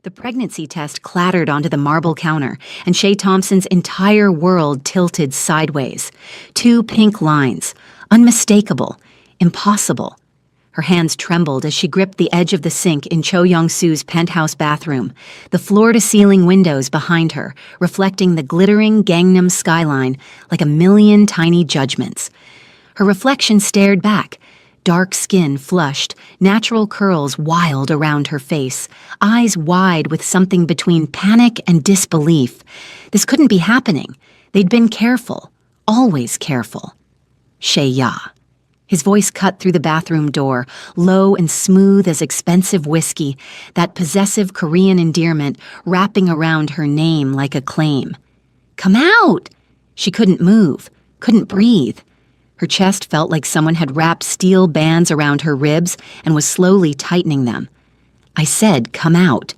The pregnancy test clattered onto the marble counter, and Shay Thompson's entire world tilted sideways. 2 pink lines. Unmistakable. Impossible. Her hands trembled as she gripped the edge of the sink in Cho Young-soo's penthouse bathroom, the floor-to-ceiling windows behind her, reflecting the glittering Gangnam skyline like a million tiny judgments. Her reflection stared back, dark skin flushed, natural curls wild around her face, eyes wide with something between panic and disbelief. This couldn't be happening. They'd been careful, always careful. Shay Ya. His voice cut through the bathroom door, low and smooth as expensive whiskey, that possessive Korean endearment wrapping around her name like a claim. Come out! She couldn't move, couldn't breathe. Her chest felt like someone had wrapped steel bands around her ribs and was slowly tightening them. I said, come out.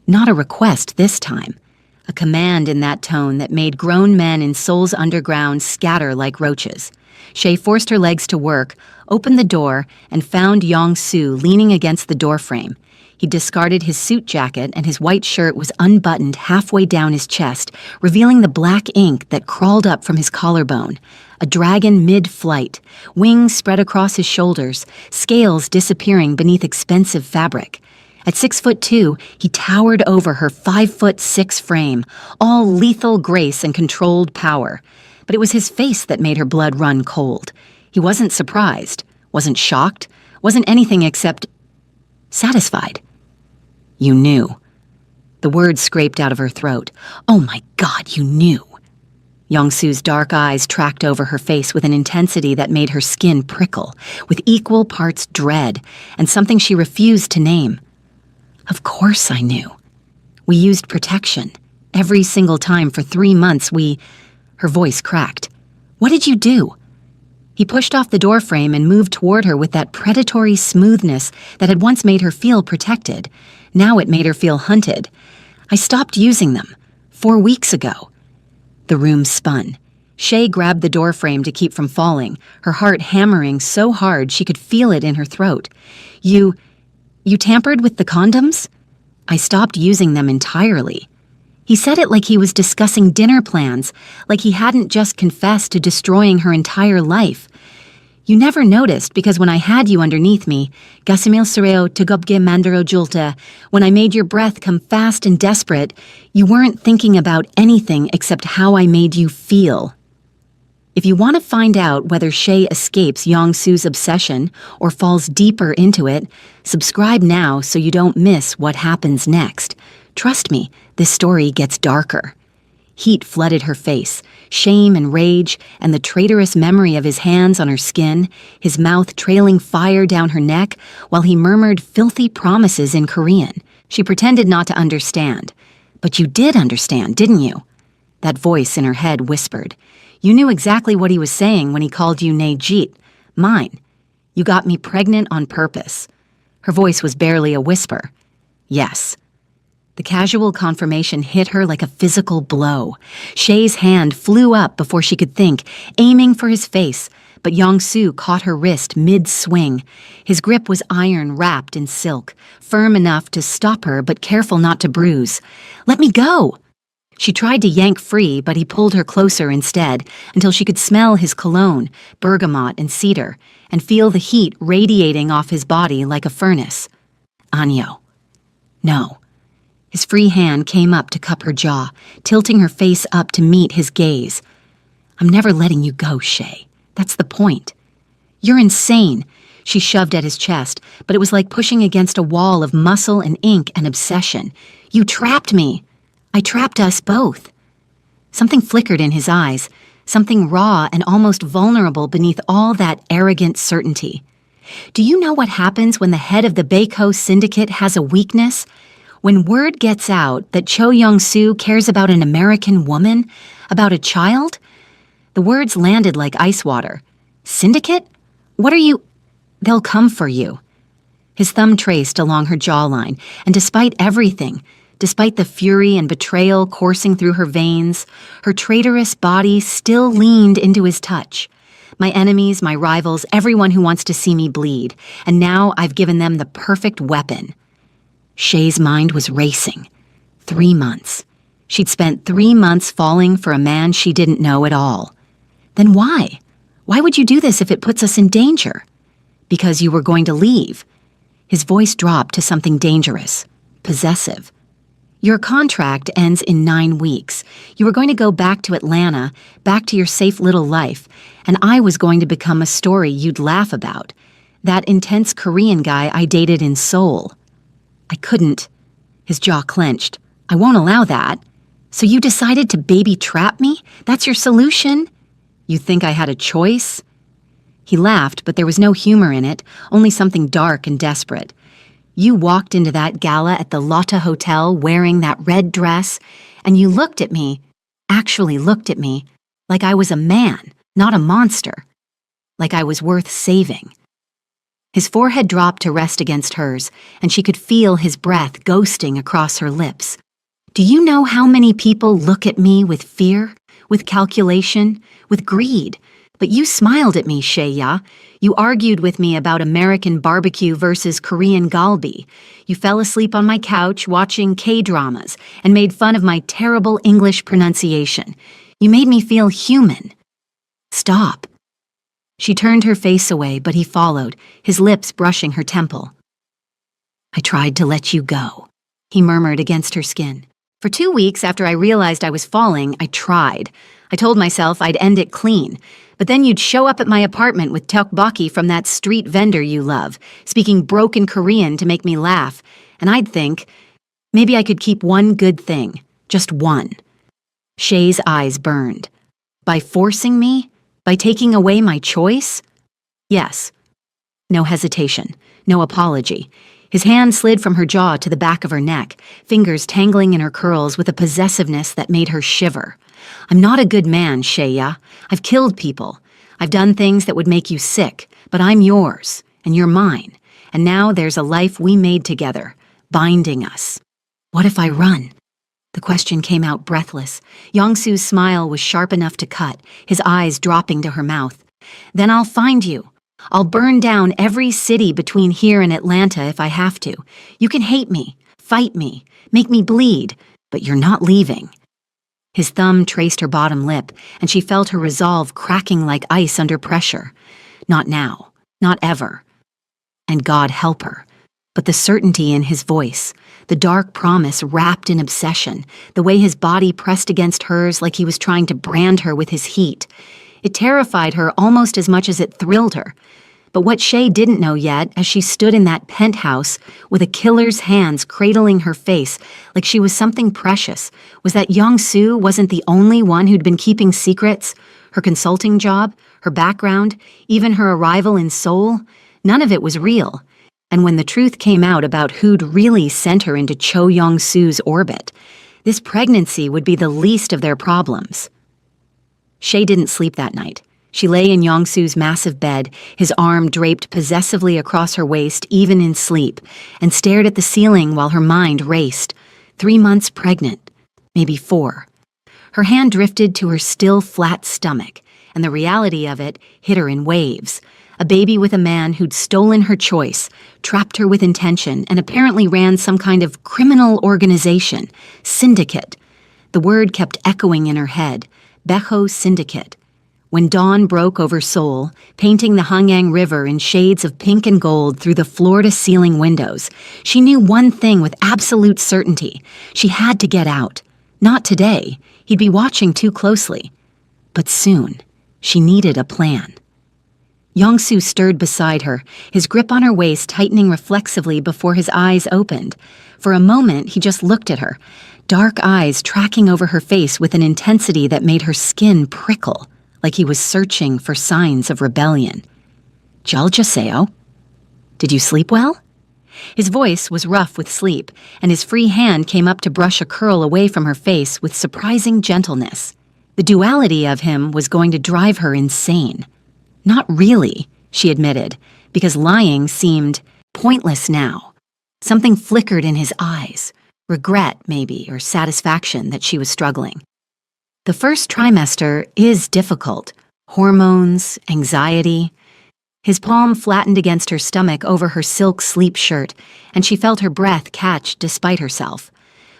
Not a request this time. A command in that tone that made grown men in Seoul's underground scatter like roaches. Shay forced her legs to work, opened the door, and found Yong-soo leaning against the doorframe. He discarded his suit jacket and his white shirt was unbuttoned halfway down his chest, revealing the black ink that crawled up from his collarbone. A dragon mid-flight, wings spread across his shoulders, scales disappearing beneath expensive fabric. At 6'2", he towered over her 5'6" frame, all lethal grace and controlled power. But it was his face that made her blood run cold. He wasn't surprised, wasn't shocked, wasn't anything except satisfied. You knew. The words scraped out of her throat. Oh my God, you knew. Young-soo's dark eyes tracked over her face with an intensity that made her skin prickle, with equal parts dread and something she refused to name. Of course I knew. We used protection. Every single time for 3 months Her voice cracked. What did you do? He pushed off the doorframe and moved toward her with that predatory smoothness that had once made her feel protected. Now it made her feel hunted. I stopped using them 4 weeks ago. The room spun. Shay grabbed the doorframe to keep from falling, her heart hammering so hard she could feel it in her throat. You tampered with the condoms? I stopped using them entirely. He said it like he was discussing dinner plans, like he hadn't just confessed to destroying her entire life. You never noticed because when I had you underneath me, gasimil sureo tugobge mandaro julta, when I made your breath come fast and desperate, you weren't thinking about anything except how I made you feel. If you want to find out whether Shay escapes Yong-soo's obsession or falls deeper into it, subscribe now so you don't miss what happens next. Trust me, this story gets darker. Heat flooded her face, shame and rage, and the traitorous memory of his hands on her skin, his mouth trailing fire down her neck, while he murmured filthy promises in Korean. She pretended not to understand. But you did understand, didn't you? That voice in her head whispered. You knew exactly what he was saying when he called you Nejit, mine. You got me pregnant on purpose. Her voice was barely a whisper. Yes. The casual confirmation hit her like a physical blow. Shay's hand flew up before she could think, aiming for his face, but Yong-soo caught her wrist mid-swing. His grip was iron wrapped in silk, firm enough to stop her but careful not to bruise. Let me go! She tried to yank free, but he pulled her closer instead, until she could smell his cologne, bergamot and cedar, and feel the heat radiating off his body like a furnace. Anyo. No. His free hand came up to cup her jaw, tilting her face up to meet his gaze. I'm never letting you go, Shay. That's the point. You're insane. She shoved at his chest, but it was like pushing against a wall of muscle and ink and obsession. You trapped me. I trapped us both. Something flickered in his eyes, something raw and almost vulnerable beneath all that arrogant certainty. Do you know what happens when the head of the Baeko syndicate has a weakness? When word gets out that Cho Young-soo cares about an American woman, about a child? The words landed like ice water. Syndicate? What are you? They'll come for you. His thumb traced along her jawline, and despite everything, despite the fury and betrayal coursing through her veins, her traitorous body still leaned into his touch. My enemies, my rivals, everyone who wants to see me bleed, and now I've given them the perfect weapon. Shay's mind was racing. 3 months. She'd spent 3 months falling for a man she didn't know at all. Then why? Why would you do this if it puts us in danger? Because you were going to leave. His voice dropped to something dangerous, possessive. Your contract ends in 9 weeks. You were going to go back to Atlanta, back to your safe little life, and I was going to become a story you'd laugh about. That intense Korean guy I dated in Seoul. I couldn't. His jaw clenched. I won't allow that. So you decided to baby trap me? That's your solution? You think I had a choice? He laughed, but there was no humor in it, only something dark and desperate. You walked into that gala at the Lotte Hotel wearing that red dress, and you looked at me, actually looked at me, like I was a man, not a monster, like I was worth saving. His forehead dropped to rest against hers, and she could feel his breath ghosting across her lips. Do you know how many people look at me with fear, with calculation, with greed? But you smiled at me, Shaya. You argued with me about American barbecue versus Korean galbi. You fell asleep on my couch watching K-dramas and made fun of my terrible English pronunciation. You made me feel human. Stop. She turned her face away, but he followed, his lips brushing her temple. I tried to let you go, he murmured against her skin. For 2 weeks after I realized I was falling, I tried. I told myself I'd end it clean. But then you'd show up at my apartment with tteokbokki from that street vendor you love, speaking broken Korean to make me laugh, and I'd think, maybe I could keep one good thing, just one. Shay's eyes burned. By forcing me? By taking away my choice? Yes. No hesitation, no apology. His hand slid from her jaw to the back of her neck, fingers tangling in her curls with a possessiveness that made her shiver. I'm not a good man, Shaya. I've killed people. I've done things that would make you sick, but I'm yours, and you're mine. And now there's a life we made together, binding us. What if I run? The question came out breathless. Young-Soo's smile was sharp enough to cut, his eyes dropping to her mouth. Then I'll find you. I'll burn down every city between here and Atlanta if I have to. You can hate me, fight me, make me bleed, but you're not leaving. His thumb traced her bottom lip, and she felt her resolve cracking like ice under pressure. Not now, not ever. And God help her. But the certainty in his voice, the dark promise wrapped in obsession, the way his body pressed against hers like he was trying to brand her with his heat, it terrified her almost as much as it thrilled her. But what Shay didn't know yet, as she stood in that penthouse with a killer's hands cradling her face like she was something precious, was that Young-Soo wasn't the only one who'd been keeping secrets. Her consulting job, her background, even her arrival in Seoul, none of it was real. And when the truth came out about who'd really sent her into Cho Young-Soo's orbit, this pregnancy would be the least of their problems. Shay didn't sleep that night. She lay in Young-Soo's massive bed, his arm draped possessively across her waist even in sleep, and stared at the ceiling while her mind raced. 3 months pregnant, maybe 4. Her hand drifted to her still flat stomach, and the reality of it hit her in waves. A baby with a man who'd stolen her choice, trapped her with intention, and apparently ran some kind of criminal organization, syndicate. The word kept echoing in her head, Beho Syndicate. When dawn broke over Seoul, painting the Hangyang River in shades of pink and gold through the floor-to-ceiling windows, she knew one thing with absolute certainty. She had to get out. Not today. He'd be watching too closely. But soon, she needed a plan. Young-Soo stirred beside her, his grip on her waist tightening reflexively before his eyes opened. For a moment, he just looked at her, dark eyes tracking over her face with an intensity that made her skin prickle, like he was searching for signs of rebellion. Jaljaseyo? Did you sleep well? His voice was rough with sleep, and his free hand came up to brush a curl away from her face with surprising gentleness. The duality of him was going to drive her insane. Not really, she admitted, because lying seemed pointless now. Something flickered in his eyes, regret maybe, or satisfaction that she was struggling. The first trimester is difficult. Hormones, anxiety. His palm flattened against her stomach over her silk sleep shirt, and she felt her breath catch despite herself.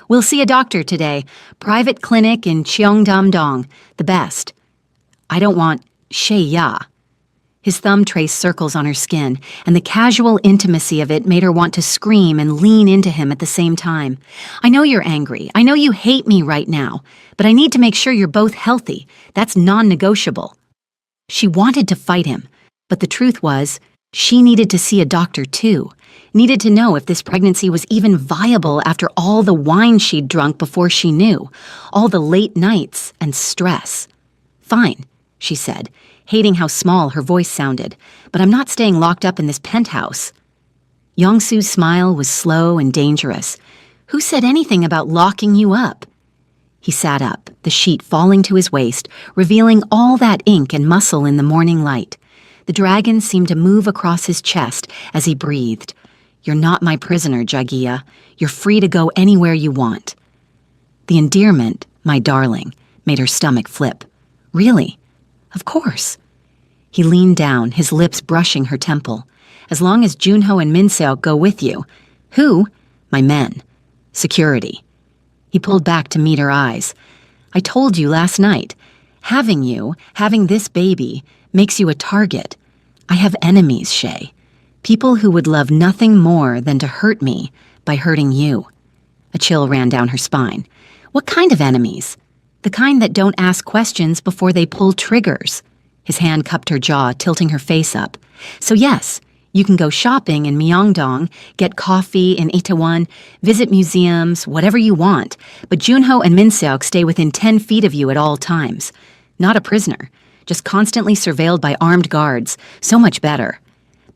"We'll see a doctor today. Private clinic in Cheongdam-dong. The best." "I don't want Shay-ya." His thumb traced circles on her skin, and the casual intimacy of it made her want to scream and lean into him at the same time. "I know you're angry. I know you hate me right now, but I need to make sure you're both healthy. That's non-negotiable." She wanted to fight him, but the truth was, she needed to see a doctor too, needed to know if this pregnancy was even viable after all the wine she'd drunk before she knew, all the late nights and stress. "Fine," she said, hating how small her voice sounded, "but I'm not staying locked up in this penthouse." Young-Soo's smile was slow and dangerous. "Who said anything about locking you up?" He sat up, the sheet falling to his waist, revealing all that ink and muscle in the morning light. The dragon seemed to move across his chest as he breathed. "You're not my prisoner, Jagiya. You're free to go anywhere you want." The endearment, "my darling," made her stomach flip. "Really? Of course." He leaned down, his lips brushing her temple. "As long as Junho and Minseok go with you." "Who?" "My men. Security." He pulled back to meet her eyes. "I told you last night. Having you, having this baby, makes you a target. I have enemies, Shay. People who would love nothing more than to hurt me by hurting you." A chill ran down her spine. "What kind of enemies?" "The kind that don't ask questions before they pull triggers." His hand cupped her jaw, tilting her face up. "So yes, you can go shopping in Myeongdong, get coffee in Itaewon, visit museums, whatever you want, but Junho and Minseok stay within 10 feet of you at all times. Not a prisoner, just constantly surveilled by armed guards. So much better."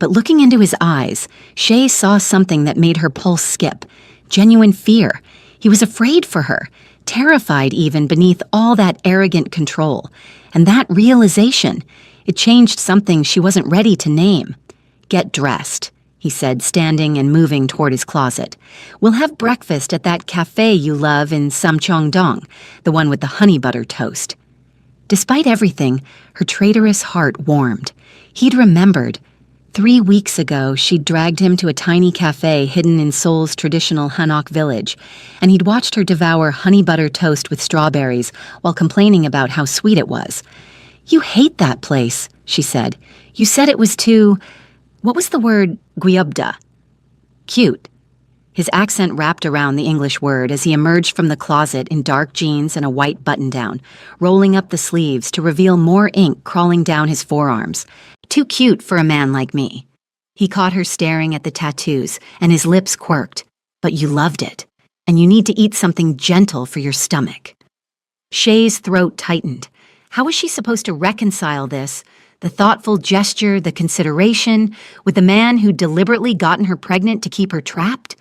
But looking into his eyes, Shay saw something that made her pulse skip. Genuine fear. He was afraid for her, terrified even beneath all that arrogant control. And that realization, it changed something she wasn't ready to name. "Get dressed," he said, standing and moving toward his closet. "We'll have breakfast at that cafe you love in Samcheongdong, the one with the honey butter toast." Despite everything, her traitorous heart warmed. He'd remembered. 3 weeks ago, she'd dragged him to a tiny cafe hidden in Seoul's traditional Hanok village, and he'd watched her devour honey butter toast with strawberries while complaining about how sweet it was. "You hate that place," she said. "You said it was too... what was the word? Gyubda." "Cute." His accent wrapped around the English word as he emerged from the closet in dark jeans and a white button-down, rolling up the sleeves to reveal more ink crawling down his forearms. "Too cute for a man like me." He caught her staring at the tattoos, and his lips quirked. "But you loved it, and you need to eat something gentle for your stomach." Shay's throat tightened. How was she supposed to reconcile this, the thoughtful gesture, the consideration, with the man who'd deliberately gotten her pregnant to keep her trapped?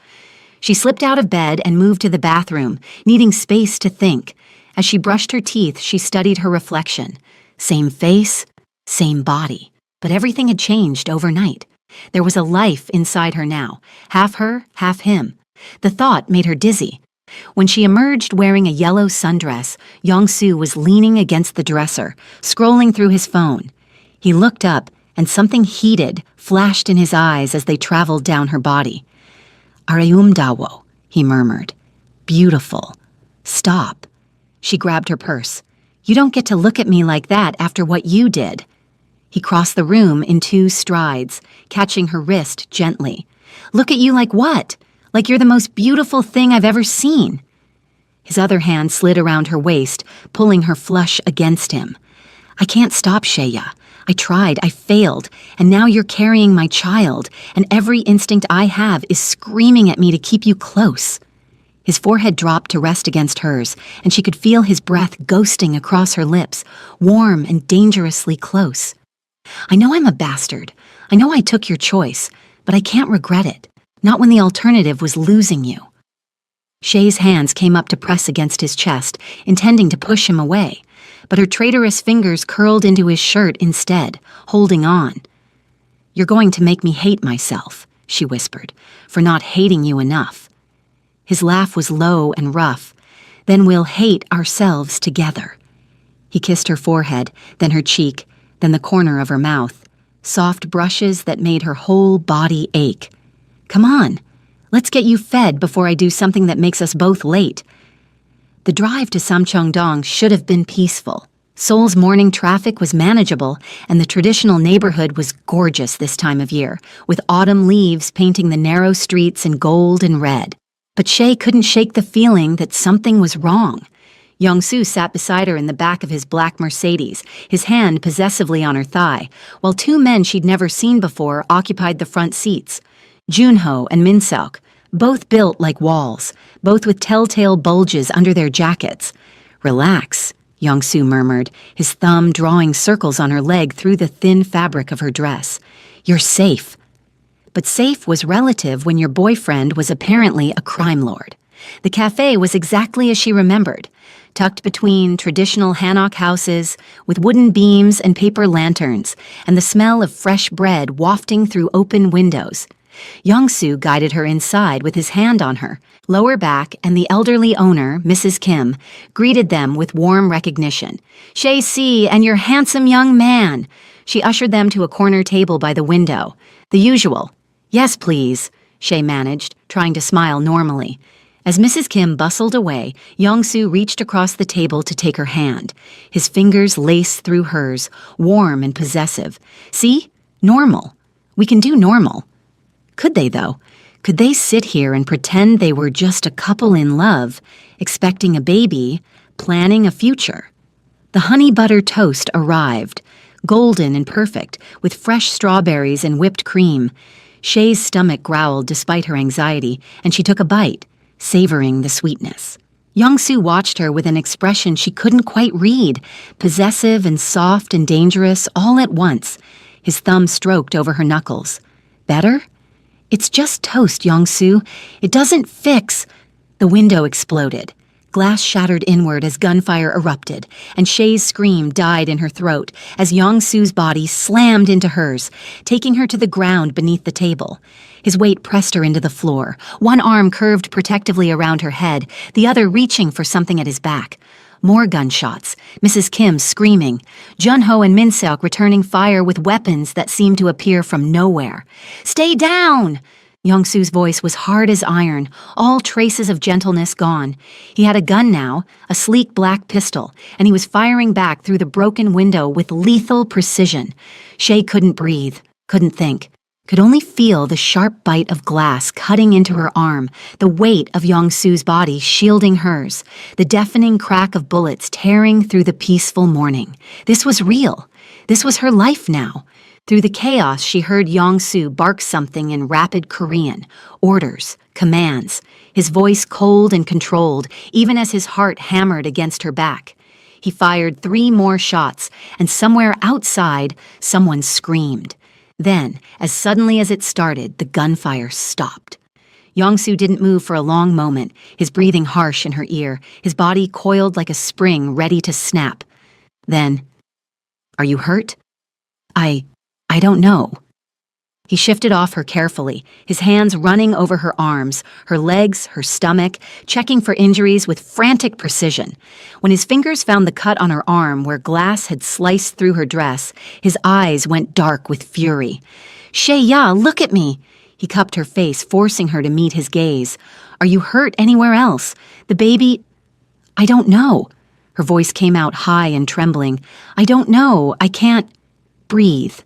She slipped out of bed and moved to the bathroom, needing space to think. As she brushed her teeth, she studied her reflection. Same face, same body, but everything had changed overnight. There was a life inside her now, half her, half him. The thought made her dizzy. When she emerged wearing a yellow sundress, Young-Soo was leaning against the dresser, scrolling through his phone. He looked up, and something heated flashed in his eyes as they traveled down her body. "Areumdawo," he murmured. "Beautiful. Stop." She grabbed her purse. "You don't get to look at me like that after what you did." He crossed the room in 2 strides, catching her wrist gently. "Look at you like what? Like you're the most beautiful thing I've ever seen." His other hand slid around her waist, pulling her flush against him. "I can't stop, Shaya. I tried, I failed, and now you're carrying my child, and every instinct I have is screaming at me to keep you close." His forehead dropped to rest against hers, and she could feel his breath ghosting across her lips, warm and dangerously close. "I know I'm a bastard. I know I took your choice, but I can't regret it. Not when the alternative was losing you." Shay's hands came up to press against his chest, intending to push him away, but her traitorous fingers curled into his shirt instead, holding on. "You're going to make me hate myself," she whispered, "for not hating you enough." His laugh was low and rough. "Then we'll hate ourselves together." He kissed her forehead, then her cheek, then the corner of her mouth. soft brushes that made her whole body ache. "Come on, let's get you fed before I do something that makes us both late." The drive to Samcheongdong should have been peaceful. Seoul's morning traffic was manageable, and the traditional neighborhood was gorgeous this time of year, with autumn leaves painting the narrow streets in gold and red. But Shay couldn't shake the feeling that something was wrong. Young-soo sat beside her in the back of his black Mercedes, his hand possessively on her thigh, while two men she'd never seen before occupied the front seats. Junho and Min-seok, both built like walls, both with telltale bulges under their jackets. "Relax," Young-soo murmured, his thumb drawing circles on her leg through the thin fabric of her dress. "You're safe." But safe was relative when your boyfriend was apparently a crime lord. The cafe was exactly as she remembered, tucked between traditional hanok houses with wooden beams and paper lanterns, and the smell of fresh bread wafting through open windows. Young-soo guided her inside with his hand on her. Lower back and the elderly owner, Mrs. Kim, greeted them with warm recognition. "Shay Si and your handsome young man." She ushered them to a corner table by the window. The usual. "Yes, please," Shay managed, trying to smile normally. As Mrs. Kim bustled away, Young-soo reached across the table to take her hand. His fingers laced through hers, warm and possessive. "See? Normal. We can do normal." Could they, though? Could they sit here and pretend they were just a couple in love, expecting a baby, planning a future? The honey butter toast arrived, golden and perfect, with fresh strawberries and whipped cream. Shay's stomach growled despite her anxiety, and she took a bite, savoring the sweetness. Young-soo watched her with an expression she couldn't quite read, possessive and soft and dangerous all at once. His thumb stroked over her knuckles. "Better?" "It's just toast, Young-soo. It doesn't fix—" The window exploded. Glass shattered inward as gunfire erupted, and Shay's scream died in her throat as Young-soo's body slammed into hers, taking her to the ground beneath the table. His weight pressed her into the floor, one arm curved protectively around her head, the other reaching for something at his back. More gunshots, Mrs. Kim screaming, Junho and Min-seok returning fire with weapons that seemed to appear from nowhere. "Stay down!" Young-soo's voice was hard as iron, all traces of gentleness gone. He had a gun now, a sleek black pistol, and he was firing back through the broken window with lethal precision. Shay couldn't breathe, couldn't think, could only feel the sharp bite of glass cutting into her arm, the weight of Young-soo's body shielding hers, the deafening crack of bullets tearing through the peaceful morning. This was real. This was her life now. Through the chaos, she heard Young-soo bark something in rapid Korean, orders, commands, his voice cold and controlled, even as his heart hammered against her back. He fired 3 more shots, and somewhere outside, someone screamed. Then, as suddenly as it started, the gunfire stopped. Young-soo didn't move for a long moment, his breathing harsh in her ear, his body coiled like a spring ready to snap. Then, "Are you hurt?" I don't know." He shifted off her carefully, his hands running over her arms, her legs, her stomach, checking for injuries with frantic precision. When his fingers found the cut on her arm where glass had sliced through her dress, his eyes went dark with fury. "Shay-ya, look at me!" He cupped her face, forcing her to meet his gaze. "Are you hurt anywhere else? The baby—" "I don't know." Her voice came out high and trembling. "I don't know. I can't breathe."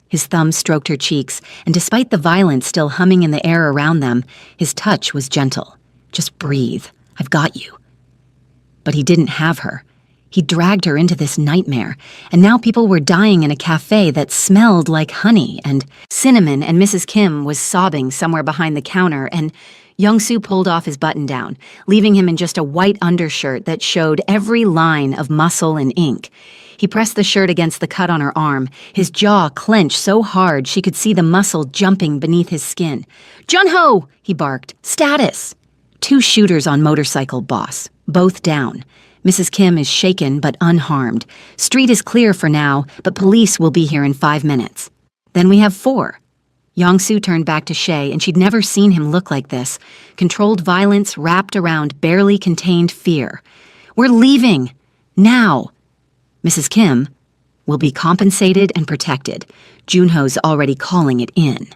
His thumb stroked her cheeks, and despite the violence still humming in the air around them, his touch was gentle. "Just breathe. I've got you." But he didn't have her. He dragged her into this nightmare, and now people were dying in a cafe that smelled like honey, and Cinnamon and Mrs. Kim was sobbing somewhere behind the counter, and Young-soo pulled off his button-down, leaving him in just a white undershirt that showed every line of muscle and ink. He pressed the shirt against the cut on her arm, his jaw clenched so hard she could see the muscle jumping beneath his skin. "Junho!" he barked. "Status!" 2 shooters on motorcycle, boss. Both down. Mrs. Kim is shaken but unharmed. Street is clear for now, but police will be here in 5 minutes. Then we have 4. Young-soo turned back to Shay, and she'd never seen him look like this. Controlled violence wrapped around barely contained fear. "We're leaving! Now!" Mrs. Kim, We'll be compensated and protected. Junho's already calling it in.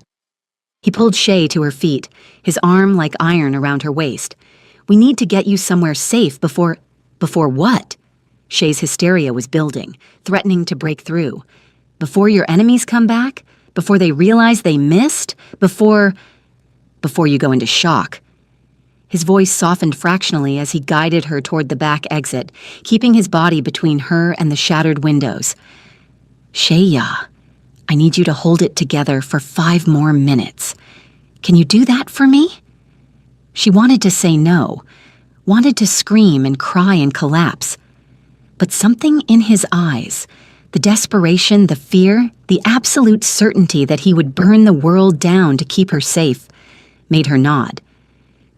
He pulled Shay to her feet, his arm like iron around her waist. We need to get you somewhere safe before what? Shay's hysteria was building, threatening to break through. Before your enemies come back? Before they realize they missed? Before you go into shock. His voice softened fractionally as he guided her toward the back exit, keeping his body between her and the shattered windows. Shaya, I need you to hold it together for 5 more minutes. Can you do that for me? She wanted to say no, wanted to scream and cry and collapse. But something in his eyes, the desperation, the fear, the absolute certainty that he would burn the world down to keep her safe, made her nod.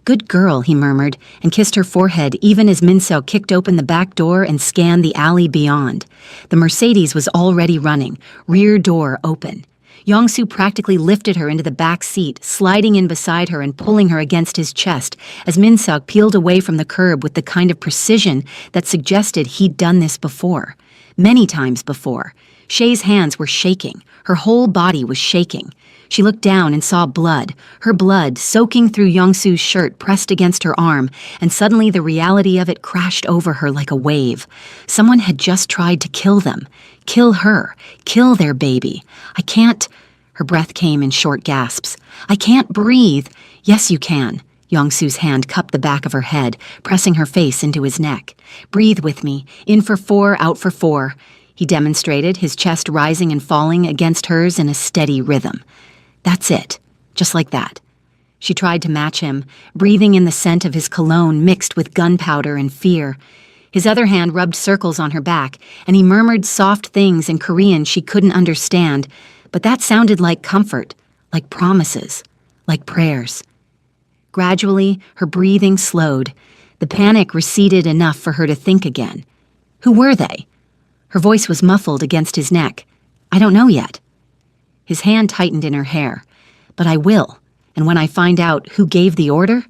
Good girl, he murmured, and kissed her forehead even as Min-seo kicked open the back door and scanned the alley beyond. The Mercedes was already running, rear door open. Yong-soo practically lifted her into the back seat, sliding in beside her and pulling her against his chest as Min-seo peeled away from the curb with the kind of precision that suggested he'd done this before. Many times before. Shay's hands were shaking. Her whole body was shaking. She looked down and saw blood, her blood soaking through Yong-soo's shirt pressed against her arm, and suddenly the reality of it crashed over her like a wave. Someone had just tried to kill them. Kill her. Kill their baby. I can't... Her breath came in short gasps. I can't breathe. Yes, you can. Yong-soo's hand cupped the back of her head, pressing her face into his neck. Breathe with me. In for 4, out for 4. He demonstrated, his chest rising and falling against hers in a steady rhythm. That's it. Just like that. She tried to match him, breathing in the scent of his cologne mixed with gunpowder and fear. His other hand rubbed circles on her back, and he murmured soft things in Korean she couldn't understand, but that sounded like comfort, like promises, like prayers. Gradually, her breathing slowed. The panic receded enough for her to think again. Who were they? Her voice was muffled against his neck. I don't know yet. His hand tightened in her hair. But I will, and when I find out who gave the order...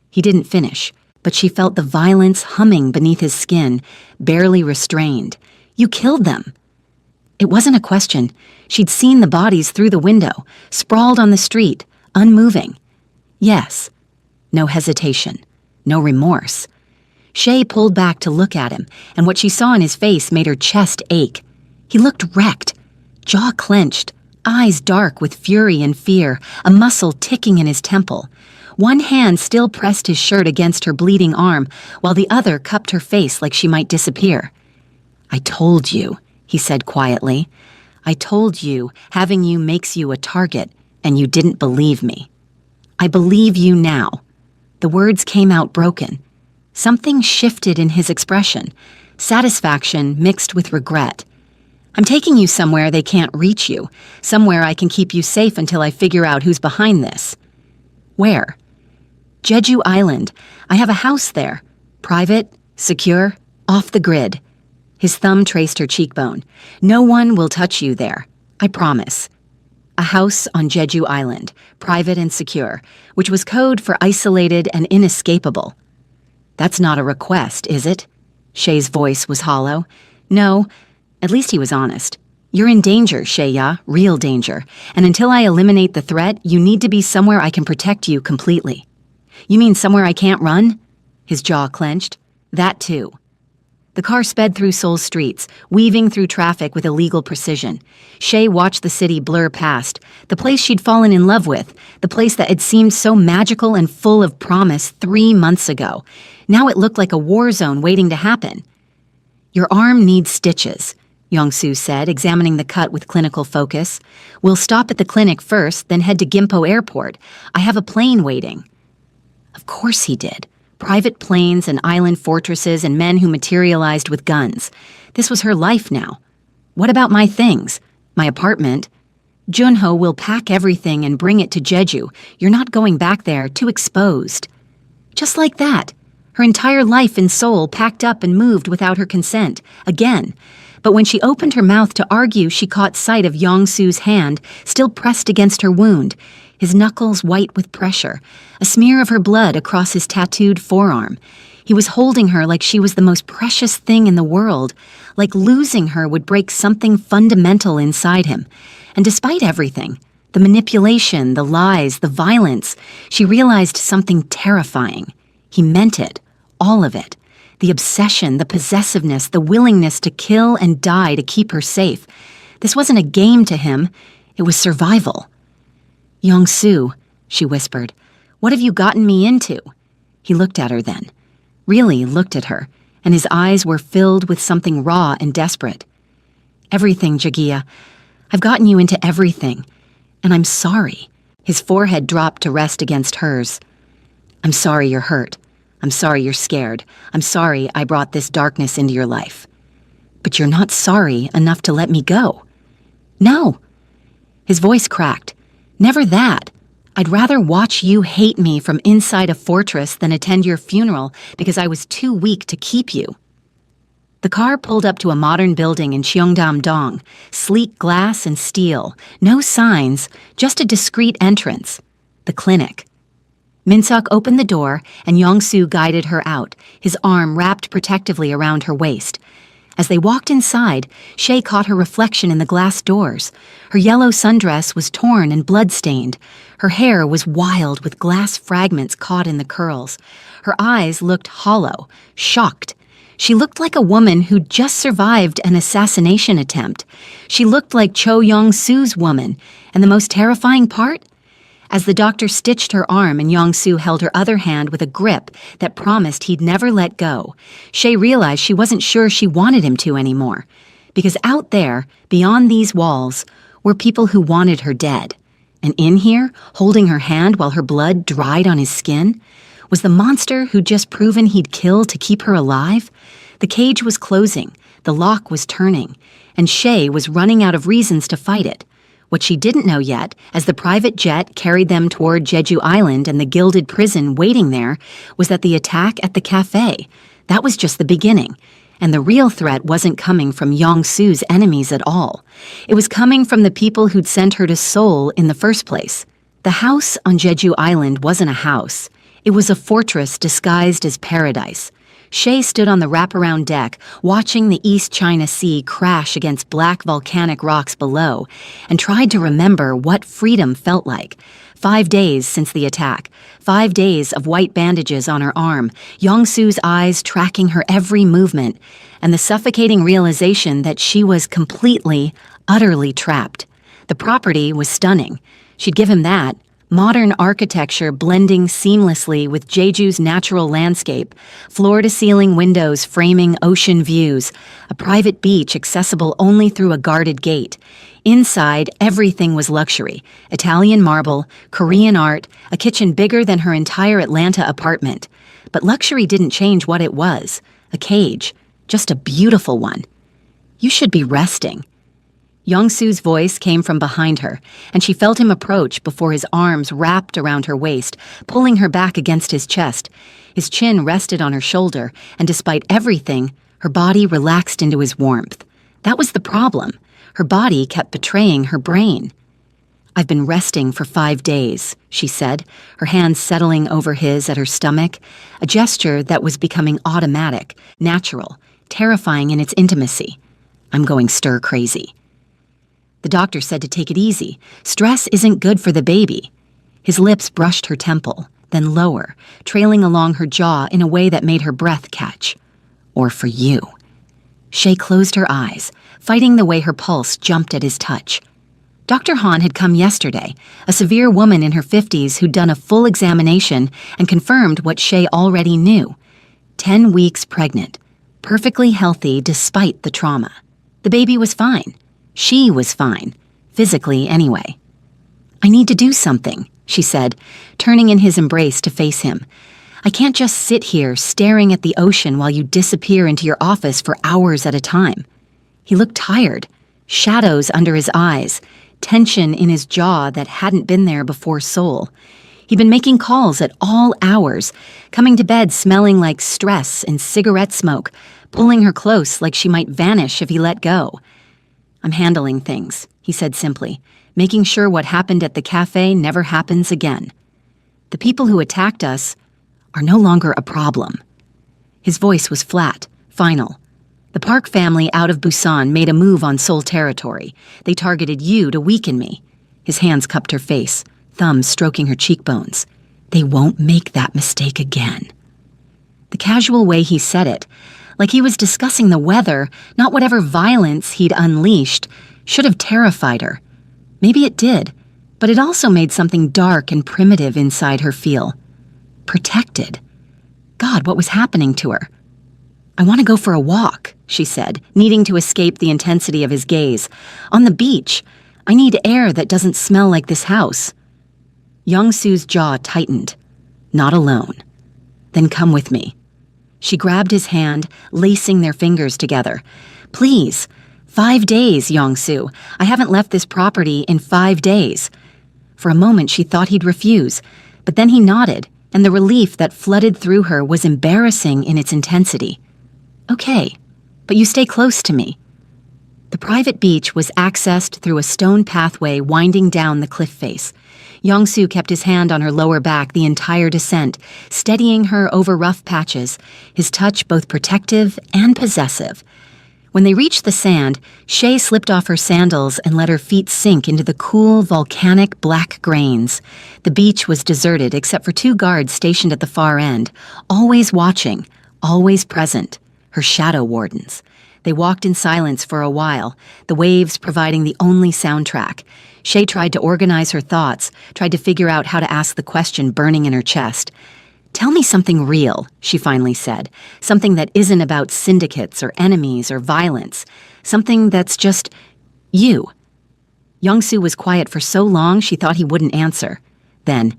He didn't finish, but she felt the violence humming beneath his skin, barely restrained. You killed them. It wasn't a question. She'd seen the bodies through the window, sprawled on the street, unmoving. Yes. No hesitation. No remorse. Shay pulled back to look at him, and what she saw in his face made her chest ache. He looked wrecked, jaw clenched, eyes dark with fury and fear, a muscle ticking in his temple. One hand still pressed his shirt against her bleeding arm, while the other cupped her face like she might disappear. I told you, he said quietly. I told you having you makes you a target, and you didn't believe me. I believe you now. The words came out broken. Something shifted in his expression, satisfaction mixed with regret. I'm taking you somewhere they can't reach you, somewhere I can keep you safe until I figure out who's behind this. Where? Jeju Island. I have a house there. Private, secure, off the grid. His thumb traced her cheekbone. No one will touch you there. I promise. A house on Jeju Island, private and secure, which was code for isolated and inescapable. That's not a request, is it? Shay's voice was hollow. No. At least he was honest. You're in danger, Shaya, real danger, and until I eliminate the threat, you need to be somewhere I can protect you completely. You mean somewhere I can't run? His jaw clenched. That too. The car sped through Seoul's streets, weaving through traffic with illegal precision. Shay watched the city blur past, the place she'd fallen in love with, the place that had seemed so magical and full of promise 3 months ago. Now it looked like a war zone waiting to happen. Your arm needs stitches, Yong-soo said, examining the cut with clinical focus. We'll stop at the clinic first, then head to Gimpo Airport. I have a plane waiting. Of course he did. Private planes and island fortresses and men who materialized with guns. This was her life now. What about my things? My apartment? Junho will pack everything and bring it to Jeju. You're not going back there, too exposed. Just like that. Her entire life in Seoul packed up and moved without her consent. Again. But when she opened her mouth to argue, she caught sight of Yong-soo's hand, still pressed against her wound. his knuckles white with pressure, a smear of her blood across his tattooed forearm. He was holding her like she was the most precious thing in the world, like losing her would break something fundamental inside him. And despite everything, the manipulation, the lies, the violence, she realized something terrifying. He meant it, all of it. The obsession, the possessiveness, the willingness to kill and die to keep her safe. This wasn't a game to him, it was survival. "Young-soo," she whispered, "what have you gotten me into?" He looked at her then, really looked at her, and his eyes were filled with something raw and desperate. "Everything, Jagiya. I've gotten you into everything. And I'm sorry." His forehead dropped to rest against hers. "I'm sorry you're hurt. I'm sorry you're scared. I'm sorry I brought this darkness into your life. But you're not sorry enough to let me go." "No." His voice cracked. "Never that. I'd rather watch you hate me from inside a fortress than attend your funeral because I was too weak to keep you." The car pulled up to a modern building in Cheongdam-dong, sleek glass and steel, no signs, just a discreet entrance. The clinic. Min-suk opened the door, and Young-soo guided her out, his arm wrapped protectively around her waist. As they walked inside, Shay caught her reflection in the glass doors. Her yellow sundress was torn and blood-stained. Her hair was wild with glass fragments caught in the curls. Her eyes looked hollow, shocked. She looked like a woman who'd just survived an assassination attempt. She looked like Cho Young-soo's woman, and the most terrifying part? As the doctor stitched her arm and Young-soo held her other hand with a grip that promised he'd never let go, Shay realized she wasn't sure she wanted him to anymore. Because out there, beyond these walls, were people who wanted her dead. And in here, holding her hand while her blood dried on his skin, was the monster who'd just proven he'd kill to keep her alive. The cage was closing, the lock was turning, and Shay was running out of reasons to fight it. What she didn't know yet, as the private jet carried them toward Jeju Island and the gilded prison waiting there, was that the attack at the cafe, that was just the beginning. And the real threat wasn't coming from Young-soo's enemies at all. It was coming from the people who'd sent her to Seoul in the first place. The house on Jeju Island wasn't a house. It was a fortress disguised as paradise. Shay stood on the wraparound deck, watching the East China Sea crash against black volcanic rocks below, and tried to remember what freedom felt like. 5 days since the attack, 5 days of white bandages on her arm, Young-soo's eyes tracking her every movement, and the suffocating realization that she was completely, utterly trapped. The property was stunning. She'd give him that. Modern architecture blending seamlessly with Jeju's natural landscape, floor-to-ceiling windows framing ocean views, a private beach accessible only through a guarded gate. Inside, everything was luxury: Italian marble, Korean art, a kitchen bigger than her entire Atlanta apartment. But luxury didn't change what it was: a cage, just a beautiful one. "You should be resting." Young-soo's voice came from behind her, and she felt him approach before his arms wrapped around her waist, pulling her back against his chest. His chin rested on her shoulder, and despite everything, her body relaxed into his warmth. That was the problem. Her body kept betraying her brain. "I've been resting for 5 days," she said, her hands settling over his at her stomach, a gesture that was becoming automatic, natural, terrifying in its intimacy. "I'm going stir-crazy." The doctor said to take it easy. Stress isn't good for the baby. His lips brushed her temple, then lower, trailing along her jaw in a way that made her breath catch. "Or for you." Shay closed her eyes, fighting the way her pulse jumped at his touch. Dr. Han had come yesterday, a severe woman in her 50s who'd done a full examination and confirmed what Shay already knew. 10 weeks pregnant, perfectly healthy despite the trauma. The baby was fine. She was fine, physically anyway. "I need to do something," she said, turning in his embrace to face him. "I can't just sit here staring at the ocean while you disappear into your office for hours at a time." He looked tired, shadows under his eyes, tension in his jaw that hadn't been there before Seoul. He'd been making calls at all hours, coming to bed smelling like stress and cigarette smoke, pulling her close like she might vanish if he let go. "I'm handling things," he said simply, making sure what happened at the cafe never happens again. The people who attacked us are no longer a problem." His voice was flat, final. "The Park family out of Busan made a move on Seoul territory. They targeted you to weaken me." His hands cupped her face, thumbs stroking her cheekbones. "They won't make that mistake again." The casual way he said it, like he was discussing the weather, not whatever violence he'd unleashed, should have terrified her. Maybe it did, but it also made something dark and primitive inside her feel protected. God, what was happening to her? "I want to go for a walk," she said, needing to escape the intensity of his gaze. "On the beach. I need air that doesn't smell like this house." Young-Soo's jaw tightened. "Not alone." "Then come with me." She grabbed his hand, lacing their fingers together. "Please. 5 days, Young-Soo. I haven't left this property in 5 days." For a moment she thought he'd refuse, but then he nodded, and the relief that flooded through her was embarrassing in its intensity. "Okay, but you stay close to me." The private beach was accessed through a stone pathway winding down the cliff face. Young-Soo kept his hand on her lower back the entire descent, steadying her over rough patches, his touch both protective and possessive. When they reached the sand, Shay slipped off her sandals and let her feet sink into the cool, volcanic black grains. The beach was deserted except for 2 guards stationed at the far end, always watching, always present, her shadow wardens. They walked in silence for a while, the waves providing the only soundtrack. Shay tried to organize her thoughts, tried to figure out how to ask the question burning in her chest. "Tell me something real," she finally said. "Something that isn't about syndicates or enemies or violence. Something that's just you." Young-Soo was quiet for so long she thought he wouldn't answer. Then,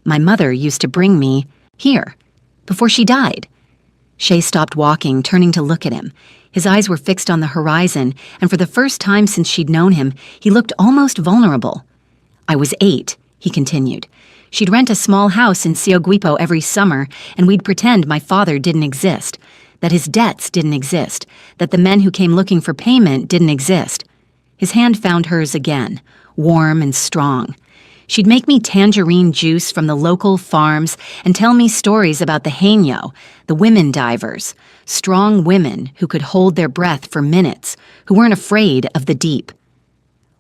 "My mother used to bring me here, before she died." Shay stopped walking, turning to look at him. His eyes were fixed on the horizon, and for the first time since she'd known him, he looked almost vulnerable. "I was 8, he continued. "She'd rent a small house in Seogwipo every summer, and we'd pretend my father didn't exist, that his debts didn't exist, that the men who came looking for payment didn't exist." His hand found hers again, warm and strong. "She'd make me tangerine juice from the local farms and tell me stories about the haenyeo, the women divers, strong women who could hold their breath for minutes, who weren't afraid of the deep."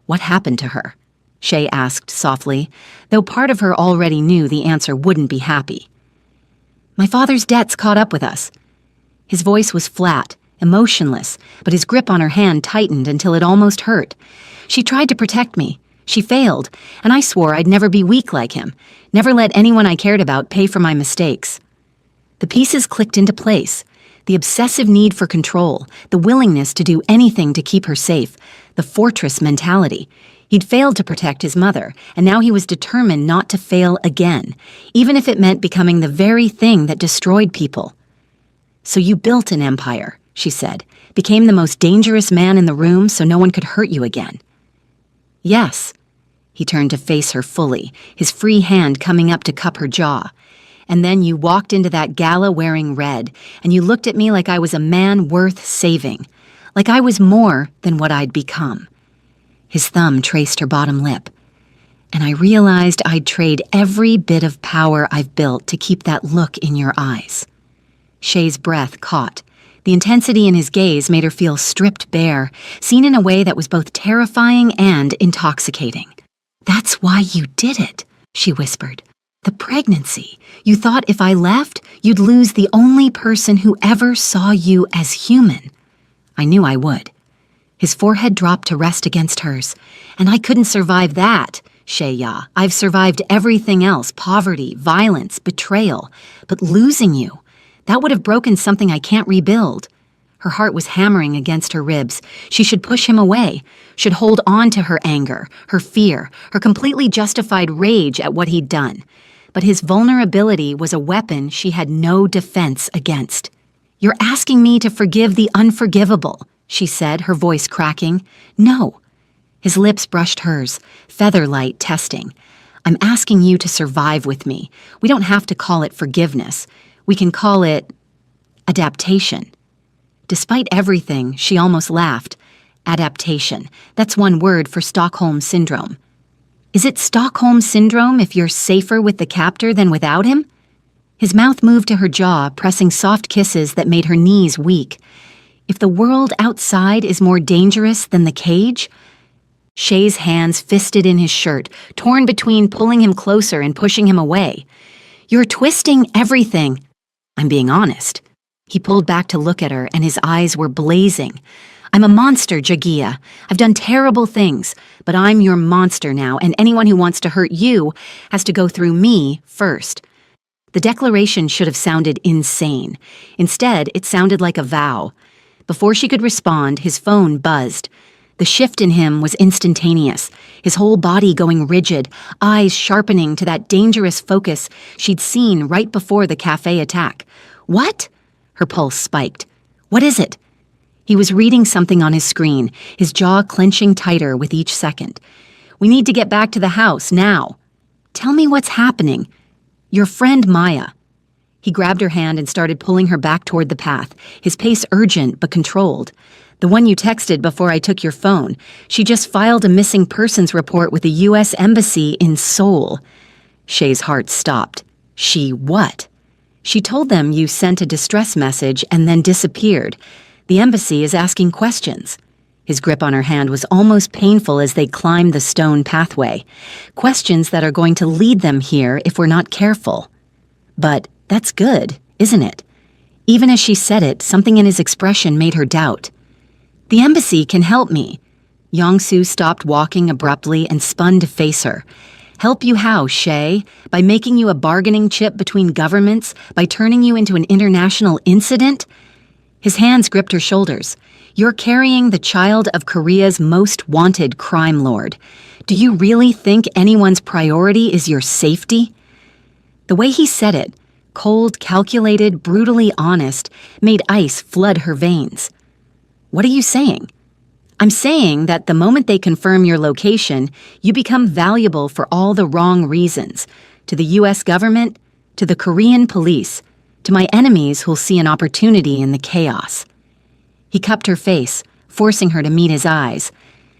"What happened to her?" Shay asked softly, though part of her already knew the answer wouldn't be happy. "My father's debts caught up with us." His voice was flat, emotionless, but his grip on her hand tightened until it almost hurt. "She tried to protect me. She failed, and I swore I'd never be weak like him, never let anyone I cared about pay for my mistakes." The pieces clicked into place. The obsessive need for control, the willingness to do anything to keep her safe, the fortress mentality. He'd failed to protect his mother, and now he was determined not to fail again, even if it meant becoming the very thing that destroyed people. "So you built an empire," she said, "became the most dangerous man in the room so no one could hurt you again." "Yes." He turned to face her fully, his free hand coming up to cup her jaw. "And then you walked into that gala wearing red, and you looked at me like I was a man worth saving, like I was more than what I'd become." His thumb traced her bottom lip. "And I realized I'd trade every bit of power I've built to keep that look in your eyes." Shay's breath caught. The intensity in his gaze made her feel stripped bare, seen in a way that was both terrifying and intoxicating. "That's why you did it," she whispered. "The pregnancy. You thought if I left, you'd lose the only person who ever saw you as human." "I knew I would." His forehead dropped to rest against hers. "And I couldn't survive that, Shay-ya. I've survived everything else, poverty, violence, betrayal. But losing you, that would have broken something I can't rebuild." Her heart was hammering against her ribs. She should push him away, should hold on to her anger, her fear, her completely justified rage at what he'd done. But his vulnerability was a weapon she had no defense against. "You're asking me to forgive the unforgivable," she said, her voice cracking. "No." His lips brushed hers, feather-light testing. "I'm asking you to survive with me. We don't have to call it forgiveness. We can call it adaptation." Despite everything, she almost laughed. Adaptation. That's one word for Stockholm Syndrome. Is it Stockholm Syndrome if you're safer with the captor than without him? His mouth moved to her jaw, pressing soft kisses that made her knees weak. If the world outside is more dangerous than the cage? Shay's hands fisted in his shirt, torn between pulling him closer and pushing him away. You're twisting everything. I'm being honest. He pulled back to look at her, and his eyes were blazing. I'm a monster, Jagia. I've done terrible things, but I'm your monster now, and anyone who wants to hurt you has to go through me first. The declaration should have sounded insane. Instead, it sounded like a vow. Before she could respond, his phone buzzed. The shift in him was instantaneous, his whole body going rigid, eyes sharpening to that dangerous focus she'd seen right before the cafe attack. What? Her pulse spiked. What is it? He was reading something on his screen, his jaw clenching tighter with each second. We need to get back to the house, now. Tell me what's happening. Your friend Maya. He grabbed her hand and started pulling her back toward the path, his pace urgent but controlled. The one you texted before I took your phone. She just filed a missing persons report with the U.S. Embassy in Seoul. Shay's heart stopped. She what? She told them you sent a distress message and then disappeared. The embassy is asking questions. His grip on her hand was almost painful as they climbed the stone pathway. Questions that are going to lead them here if we're not careful. But that's good, isn't it? Even as she said it, something in his expression made her doubt. The embassy can help me. Yong-soo stopped walking abruptly and spun to face her. Help you how, Shay? By making you a bargaining chip between governments? By turning you into an international incident? His hands gripped her shoulders. You're carrying the child of Korea's most wanted crime lord. Do you really think anyone's priority is your safety? The way he said it, cold, calculated, brutally honest, made ice flood her veins. What are you saying? I'm saying that the moment they confirm your location, you become valuable for all the wrong reasons. To the U.S. government, to the Korean police, to my enemies who'll see an opportunity in the chaos. He cupped her face, forcing her to meet his eyes.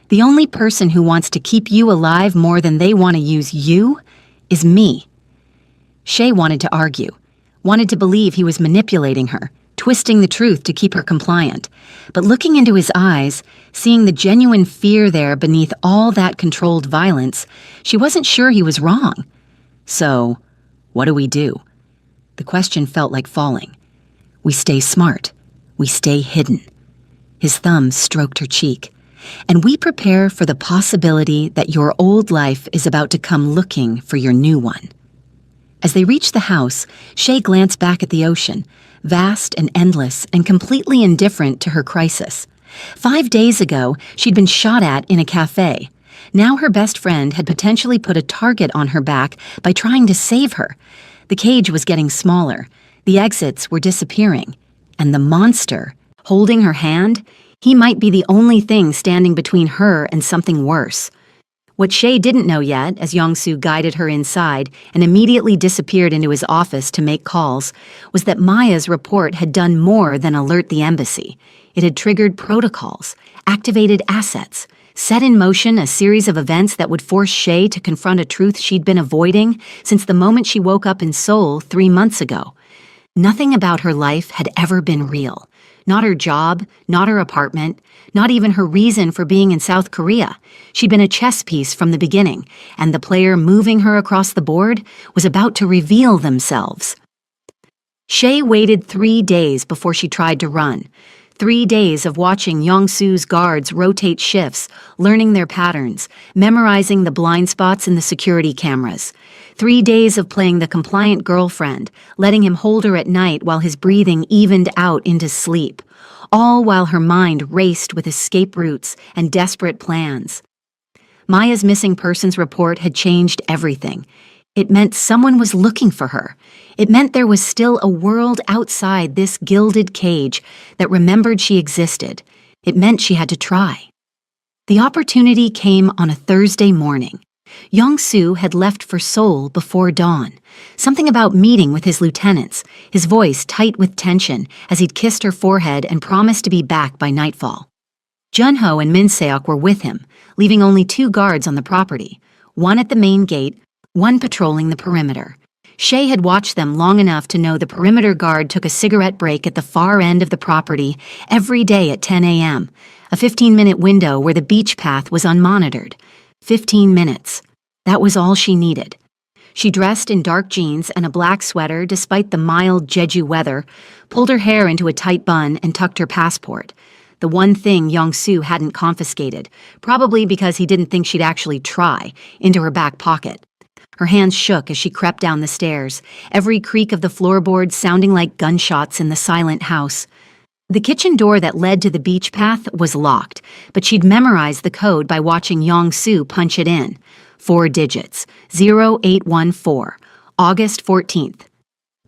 The only person who wants to keep you alive more than they want to use you is me. Shay wanted to argue, wanted to believe he was manipulating her, twisting the truth to keep her compliant. But looking into his eyes, seeing the genuine fear there beneath all that controlled violence, she wasn't sure he was wrong. So, what do we do? The question felt like falling. We stay smart. We stay hidden. His thumb stroked her cheek. And we prepare for the possibility that your old life is about to come looking for your new one. As they reached the house, Shay glanced back at the ocean, vast and endless and completely indifferent to her crisis. 5 days ago, she'd been shot at in a cafe. Now her best friend had potentially put a target on her back by trying to save her. The cage was getting smaller. The exits were disappearing. And the monster, holding her hand, he might be the only thing standing between her and something worse. What Shay didn't know yet, as Yong-soo guided her inside and immediately disappeared into his office to make calls, was that Maya's report had done more than alert the embassy. It had triggered protocols, activated assets, set in motion a series of events that would force Shay to confront a truth she'd been avoiding since the moment she woke up in Seoul 3 months ago. Nothing about her life had ever been real. Not her job, not her apartment, not even her reason for being in South Korea. She'd been a chess piece from the beginning, and the player moving her across the board was about to reveal themselves. Shay waited 3 days before she tried to run. 3 days of watching Yong-soo's guards rotate shifts, learning their patterns, memorizing the blind spots in the security cameras. 3 days of playing the compliant girlfriend, letting him hold her at night while his breathing evened out into sleep, all while her mind raced with escape routes and desperate plans. Maya's missing persons report had changed everything. It meant someone was looking for her. It meant there was still a world outside this gilded cage that remembered she existed. It meant she had to try. The opportunity came on a Thursday morning. Yong-soo had left for Seoul before dawn. Something about meeting with his lieutenants, his voice tight with tension as he'd kissed her forehead and promised to be back by nightfall. Junho and Min Seok were with him, leaving only 2 guards on the property, one at the main gate, one patrolling the perimeter. Shay had watched them long enough to know the perimeter guard took a cigarette break at the far end of the property every day at 10 a.m., a 15-minute window where the beach path was unmonitored. 15 minutes. That was all she needed. She dressed in dark jeans and a black sweater despite the mild Jeju weather, pulled her hair into a tight bun, and tucked her passport. The one thing Young-soo hadn't confiscated, probably because he didn't think she'd actually try, into her back pocket. Her hands shook as she crept down the stairs, every creak of the floorboards sounding like gunshots in the silent house. The kitchen door that led to the beach path was locked, but she'd memorized the code by watching Young-soo punch it in. 4 digits, 0814, August 14th.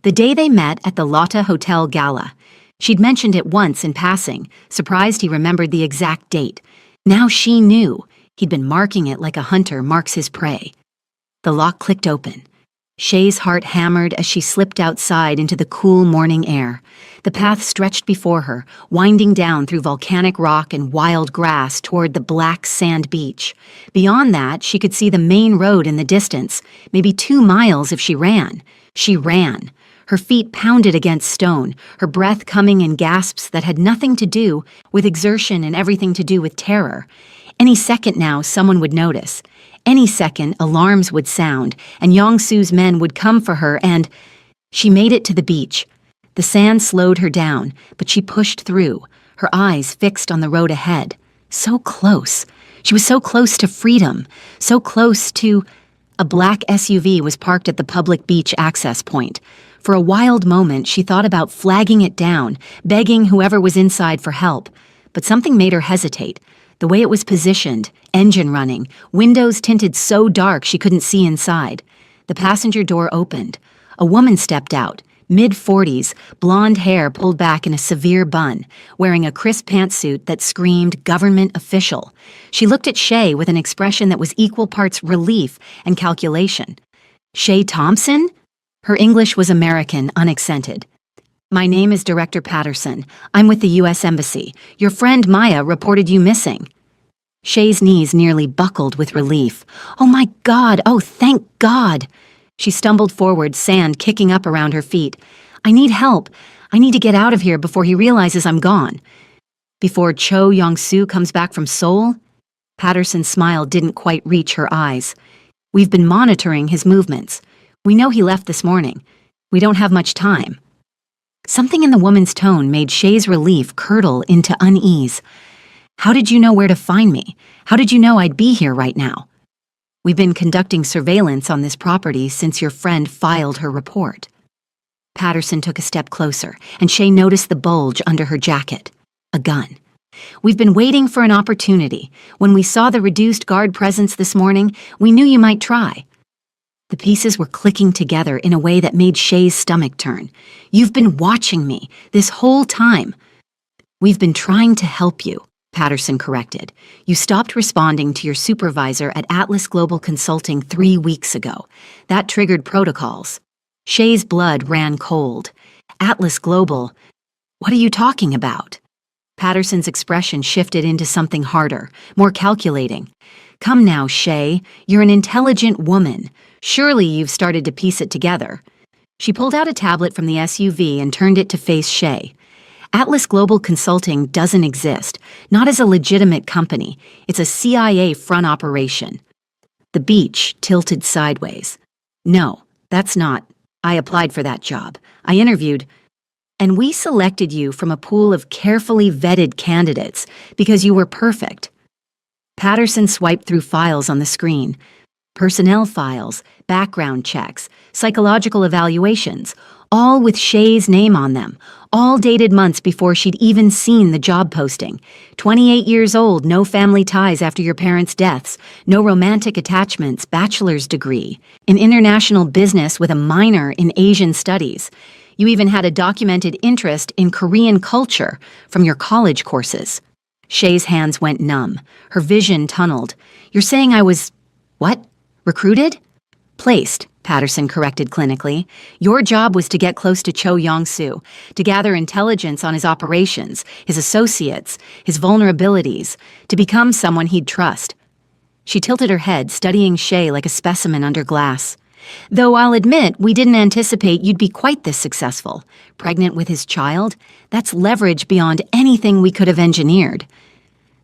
The day they met at the Lotte Hotel Gala. She'd mentioned it once in passing, surprised he remembered the exact date. Now she knew. He'd been marking it like a hunter marks his prey. The lock clicked open. Shay's heart hammered as she slipped outside into the cool morning air. The path stretched before her, winding down through volcanic rock and wild grass toward the black sand beach. Beyond that, she could see the main road in the distance, maybe 2 miles if she ran. She ran. Her feet pounded against stone, her breath coming in gasps that had nothing to do with exertion and everything to do with terror. Any second now, someone would notice. Any second, alarms would sound, and Young-soo's men would come for her, and she made it to the beach. The sand slowed her down, but she pushed through, her eyes fixed on the road ahead. So close. She was so close to freedom, so close to... A black SUV was parked at the public beach access point. For a wild moment, she thought about flagging it down, begging whoever was inside for help. But something made her hesitate. The way it was positioned, engine running, windows tinted so dark she couldn't see inside. The passenger door opened. A woman stepped out, mid-40s, blonde hair pulled back in a severe bun, wearing a crisp pantsuit that screamed government official. She looked at Shay with an expression that was equal parts relief and calculation. Shay Thompson? Her English was American, unaccented. My name is Director Patterson. I'm with the U.S. Embassy. Your friend Maya reported you missing. Shay's knees nearly buckled with relief. Oh my God! Oh, thank God! She stumbled forward, sand kicking up around her feet. I need help. I need to get out of here before he realizes I'm gone. Before Cho Young-soo comes back from Seoul? Patterson's smile didn't quite reach her eyes. We've been monitoring his movements. We know he left this morning. We don't have much time. Something in the woman's tone made Shay's relief curdle into unease. How did you know where to find me? How did you know I'd be here right now? We've been conducting surveillance on this property since your friend filed her report. Patterson took a step closer, and Shay noticed the bulge under her jacket. A gun. We've been waiting for an opportunity. When we saw the reduced guard presence this morning, we knew you might try. The pieces were clicking together in a way that made Shay's stomach turn. You've been watching me this whole time. We've been trying to help you, Patterson corrected. You stopped responding to your supervisor at Atlas Global Consulting 3 weeks ago. That triggered protocols. Shay's blood ran cold. Atlas Global? What are you talking about? Patterson's expression shifted into something harder, more calculating. Come now, Shay. You're an intelligent woman. Surely you've started to piece it together. She pulled out a tablet from the SUV and turned it to face Shay. Atlas Global Consulting doesn't exist, not as a legitimate company. It's a CIA front operation. The beach tilted sideways. No, that's not. I applied for that job. I interviewed, and we selected you from a pool of carefully vetted candidates because you were perfect. Patterson swiped through files on the screen. Personnel files, background checks, psychological evaluations, all with Shay's name on them, all dated months before she'd even seen the job posting. 28 years old, no family ties after your parents' deaths, no romantic attachments, bachelor's degree, in international business with a minor in Asian studies. You even had a documented interest in Korean culture from your college courses. Shay's hands went numb. Her vision tunneled. You're saying I was... what? Recruited? Placed. Patterson corrected clinically. Your job was to get close to Cho Yong-soo, to gather intelligence on his operations, his associates, his vulnerabilities, to become someone he'd trust. She tilted her head, studying Shay like a specimen under glass. Though I'll admit we didn't anticipate you'd be quite this successful. Pregnant with his child? That's leverage beyond anything we could have engineered.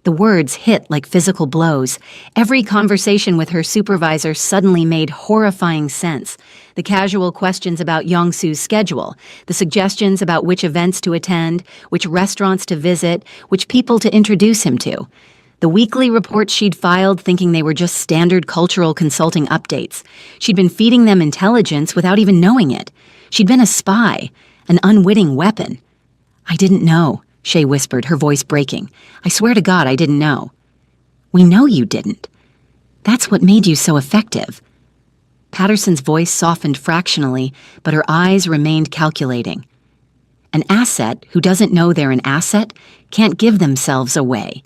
The words hit like physical blows. Every conversation with her supervisor suddenly made horrifying sense. The casual questions about Yong-soo's schedule, the suggestions about which events to attend, which restaurants to visit, which people to introduce him to. The weekly reports she'd filed thinking they were just standard cultural consulting updates. She'd been feeding them intelligence without even knowing it. She'd been a spy, an unwitting weapon. I didn't know, Shay whispered, her voice breaking. I swear to God I didn't know. We know you didn't. That's what made you so effective. Patterson's voice softened fractionally, but her eyes remained calculating. An asset who doesn't know they're an asset can't give themselves away.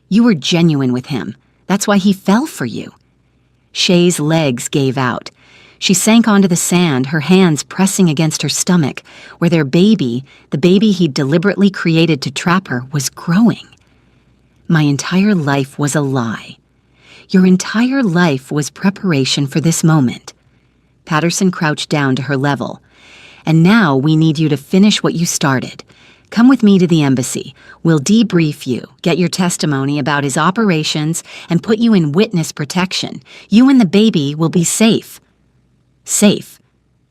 You were genuine with him. That's why he fell for you. Shay's legs gave out. She sank onto the sand, her hands pressing against her stomach, where their baby, the baby he'd deliberately created to trap her, was growing. My entire life was a lie. Your entire life was preparation for this moment. Patterson crouched down to her level. And now we need you to finish what you started. Come with me to the embassy. We'll debrief you, get your testimony about his operations, and put you in witness protection. You and the baby will be safe. Safe.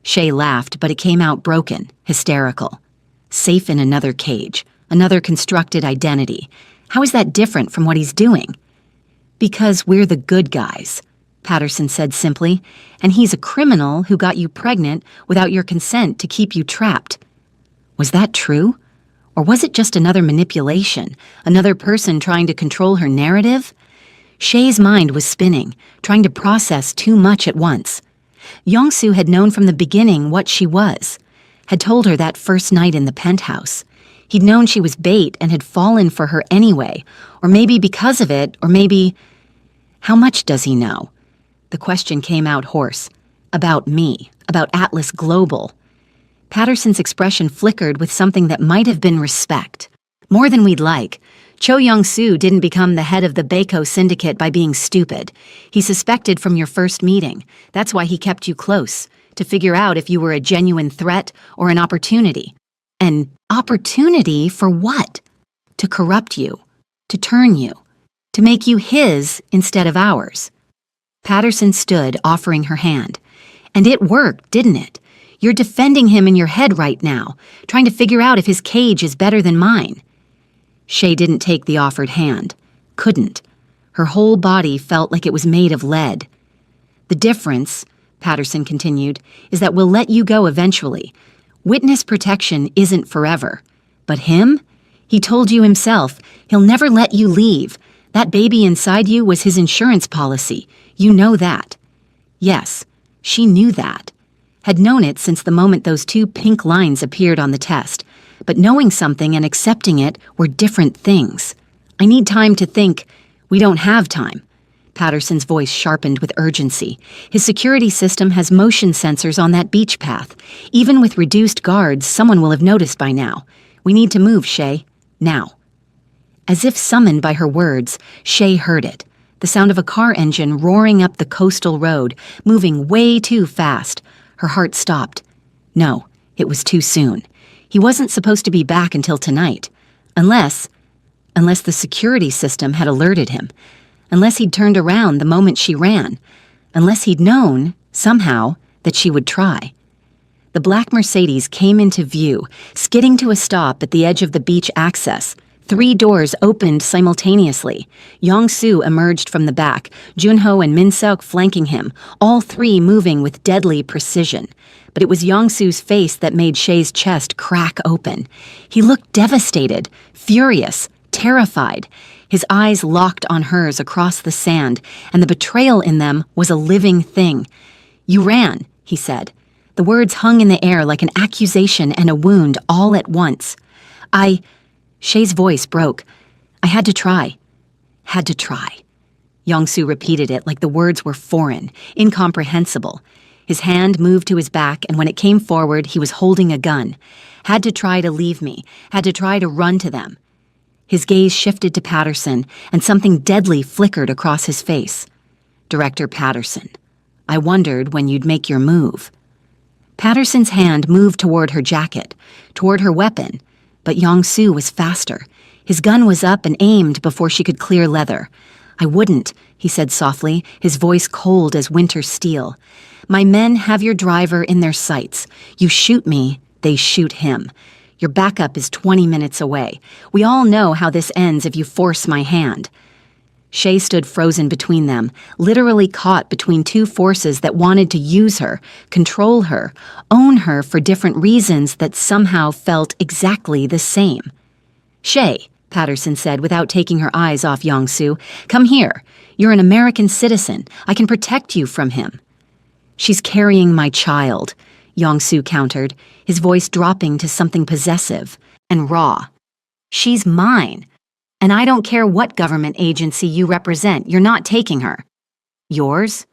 Shay laughed, but it came out broken, hysterical. Safe in another cage, another constructed identity. How is that different from what he's doing? Because we're the good guys, Patterson said simply, and he's a criminal who got you pregnant without your consent to keep you trapped. Was that true? Or was it just another manipulation, another person trying to control her narrative? Shay's mind was spinning, trying to process too much at once. Yong-soo had known from the beginning what she was, had told her that first night in the penthouse. He'd known she was bait and had fallen for her anyway, or maybe because of it, or maybe... How much does he know? The question came out hoarse. About me, about Atlas Global. Patterson's expression flickered with something that might have been respect. More than we'd like. Cho Yong-soo didn't become the head of the Baeko syndicate by being stupid. He suspected from your first meeting. That's why he kept you close, to figure out if you were a genuine threat or an opportunity. An opportunity for what? To corrupt you, to turn you, to make you his instead of ours. Patterson stood, offering her hand. And it worked, didn't it? You're defending him in your head right now, trying to figure out if his cage is better than mine. Shay didn't take the offered hand. Couldn't. Her whole body felt like it was made of lead. The difference, Patterson continued, is that we'll let you go eventually. Witness protection isn't forever. But him? He told you himself, he'll never let you leave. That baby inside you was his insurance policy. You know that. Yes, she knew that. Had known it since the moment those 2 pink lines appeared on the test. But knowing something and accepting it were different things. I need time to think. We don't have time. Patterson's voice sharpened with urgency. His security system has motion sensors on that beach path. Even with reduced guards, someone will have noticed by now. We need to move, Shay. Now. As if summoned by her words, Shay heard it. The sound of a car engine roaring up the coastal road, moving way too fast. Her heart stopped. No, it was too soon. He wasn't supposed to be back until tonight. Unless the security system had alerted him. Unless he'd turned around the moment she ran. Unless he'd known, somehow, that she would try. The black Mercedes came into view, skidding to a stop at the edge of the beach access. 3 doors opened simultaneously. Yong-soo emerged from the back, Junho and Min-seok flanking him, all 3 moving with deadly precision. But it was Yong-soo's face that made Shay's chest crack open. He looked devastated, furious, terrified. His eyes locked on hers across the sand, and the betrayal in them was a living thing. "You ran," he said. The words hung in the air like an accusation and a wound all at once. Shay's voice broke. "I had to try. Had to try." Yong-soo repeated it like the words were foreign, incomprehensible. His hand moved to his back, and when it came forward, he was holding a gun. Had to try to leave me, had to try to run to them. His gaze shifted to Patterson, and something deadly flickered across his face. Director Patterson, I wondered when you'd make your move. Patterson's hand moved toward her jacket, toward her weapon, but Yong-Soo was faster. His gun was up and aimed before she could clear leather. I wouldn't, he said softly, his voice cold as winter steel. My men have your driver in their sights. You shoot me, they shoot him. Your backup is 20 minutes away. We all know how this ends if you force my hand. Shay stood frozen between them, literally caught between two forces that wanted to use her, control her, own her for different reasons that somehow felt exactly the same. Shay, Patterson said without taking her eyes off Yong-Soo, come here. You're an American citizen. I can protect you from him. She's carrying my child, Yong-Soo countered, his voice dropping to something possessive and raw. She's mine. And I don't care what government agency you represent, you're not taking her. Yours?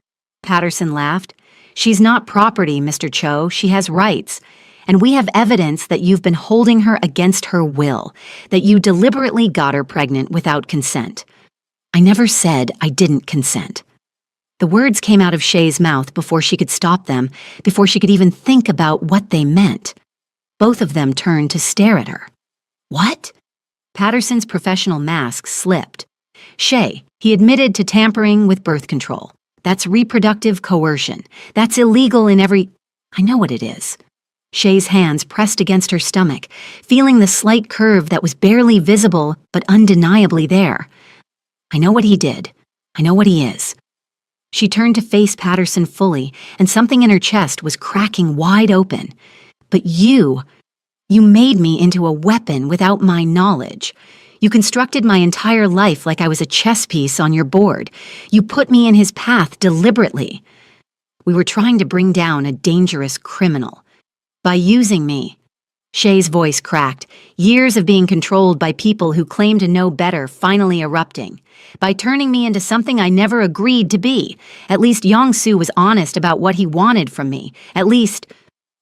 Patterson laughed. She's not property, Mr. Cho. She has rights. And we have evidence that you've been holding her against her will, that you deliberately got her pregnant without consent. I never said I didn't consent. The words came out of Shay's mouth before she could stop them, before she could even think about what they meant. Both of them turned to stare at her. What? Patterson's professional mask slipped. Shay, he admitted to tampering with birth control. That's reproductive coercion. That's illegal in every... I know what it is. Shay's hands pressed against her stomach, feeling the slight curve that was barely visible but undeniably there. I know what he did. I know what he is. She turned to face Patterson fully, and something in her chest was cracking wide open. But you made me into a weapon without my knowledge. You constructed my entire life like I was a chess piece on your board. You put me in his path deliberately. We were trying to bring down a dangerous criminal. By using me. Shay's voice cracked, years of being controlled by people who claimed to know better finally erupting. By turning me into something I never agreed to be. At least Yong-Soo was honest about what he wanted from me. At least...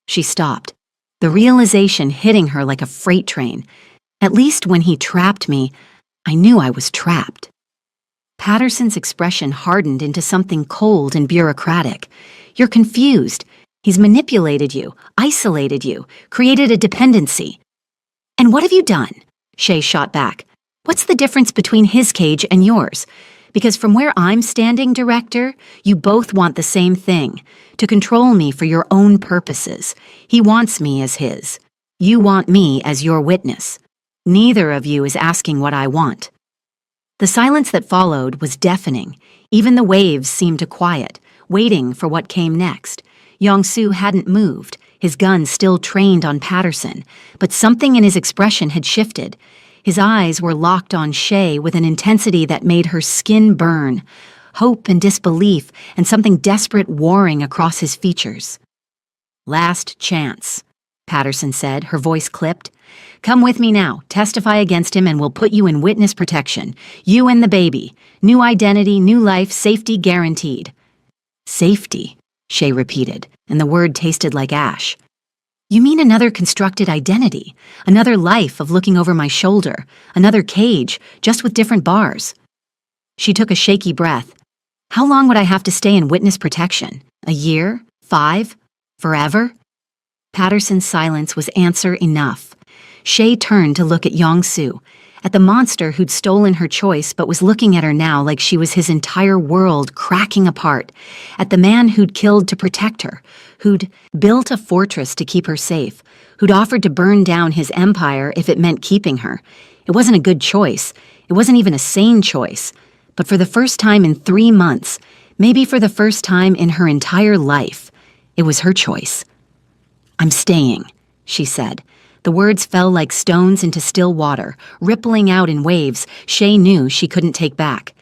She stopped, the realization hitting her like a freight train. At least when he trapped me, I knew I was trapped. Patterson's expression hardened into something cold and bureaucratic. You're confused. He's manipulated you, isolated you, created a dependency. And what have you done? Shay shot back. What's the difference between his cage and yours? Because from where I'm standing, Director, you both want the same thing, to control me for your own purposes. He wants me as his. You want me as your witness. Neither of you is asking what I want. The silence that followed was deafening. Even the waves seemed to quiet, waiting for what came next. Yong-Soo hadn't moved, his gun still trained on Patterson, but something in his expression had shifted. His eyes were locked on Shay with an intensity that made her skin burn, hope and disbelief and something desperate warring across his features. Last chance, Patterson said, her voice clipped. Come with me now, testify against him and we'll put you in witness protection. You and the baby. New identity, new life, safety guaranteed. Safety, Shay repeated, and the word tasted like ash. You mean another constructed identity, another life of looking over my shoulder, another cage, just with different bars. She took a shaky breath. How long would I have to stay in witness protection? A year? 5? Forever? Patterson's silence was answer enough. Shay turned to look at Yong-Soo, at the monster who'd stolen her choice but was looking at her now like she was his entire world cracking apart, at the man who'd killed to protect her, who'd built a fortress to keep her safe, who'd offered to burn down his empire if it meant keeping her. It wasn't a good choice. It wasn't even a sane choice. But for the first time in 3 months, maybe for the first time in her entire life, it was her choice. I'm staying, she said. The words fell like stones into still water, rippling out in waves Shay knew she couldn't take back.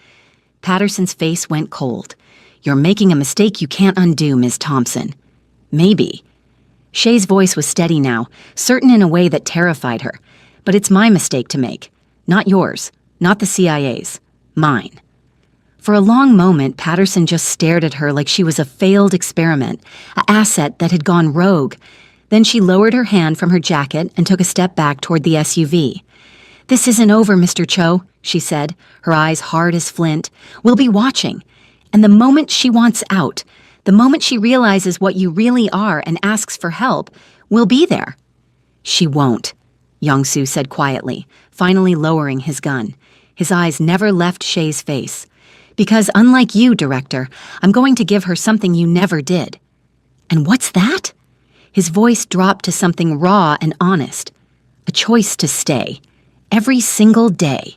Patterson's face went cold. You're making a mistake you can't undo, Ms. Thompson. Maybe. Shay's voice was steady now, certain in a way that terrified her. But it's my mistake to make. Not yours. Not the CIA's. Mine. For a long moment, Patterson just stared at her like she was a failed experiment, an asset that had gone rogue. Then she lowered her hand from her jacket and took a step back toward the SUV. "This isn't over, Mr. Cho," she said, her eyes hard as flint. "We'll be watching. And the moment she wants out, the moment she realizes what you really are and asks for help, we'll be there." "She won't," Young-soo said quietly, finally lowering his gun. His eyes never left Shay's face. "Because unlike you, Director, I'm going to give her something you never did." "And what's that?" His voice dropped to something raw and honest. "A choice to stay. Every single day."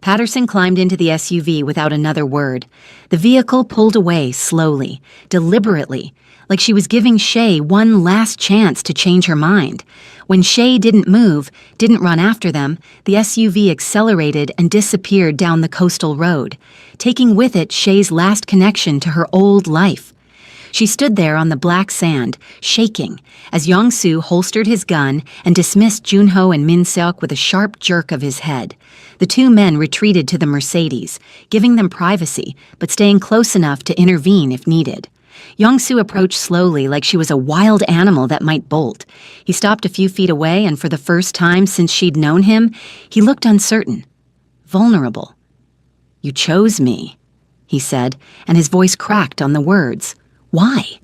Patterson climbed into the SUV without another word. The vehicle pulled away slowly, deliberately, like she was giving Shay one last chance to change her mind. When Shay didn't move, didn't run after them, the SUV accelerated and disappeared down the coastal road, taking with it Shay's last connection to her old life. She stood there on the black sand, shaking, as Young-soo holstered his gun and dismissed Junho and Min-seok with a sharp jerk of his head. The two men retreated to the Mercedes, giving them privacy, but staying close enough to intervene if needed. Young-soo approached slowly like she was a wild animal that might bolt. He stopped a few feet away, and for the first time since she'd known him, he looked uncertain, vulnerable. "You chose me," he said, and his voice cracked on the words. "Why?"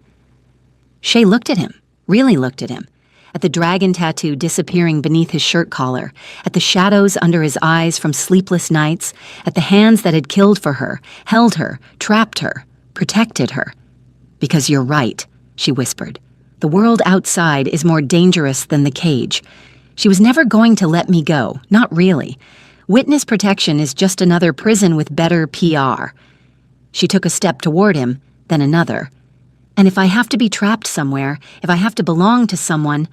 Shay looked at him, really looked at him, at the dragon tattoo disappearing beneath his shirt collar, at the shadows under his eyes from sleepless nights, at the hands that had killed for her, held her, trapped her, protected her. "Because you're right," she whispered. "The world outside is more dangerous than the cage. She was never going to let me go, not really. Witness protection is just another prison with better PR." She took a step toward him, then another. "And if I have to be trapped somewhere, if I have to belong to someone,"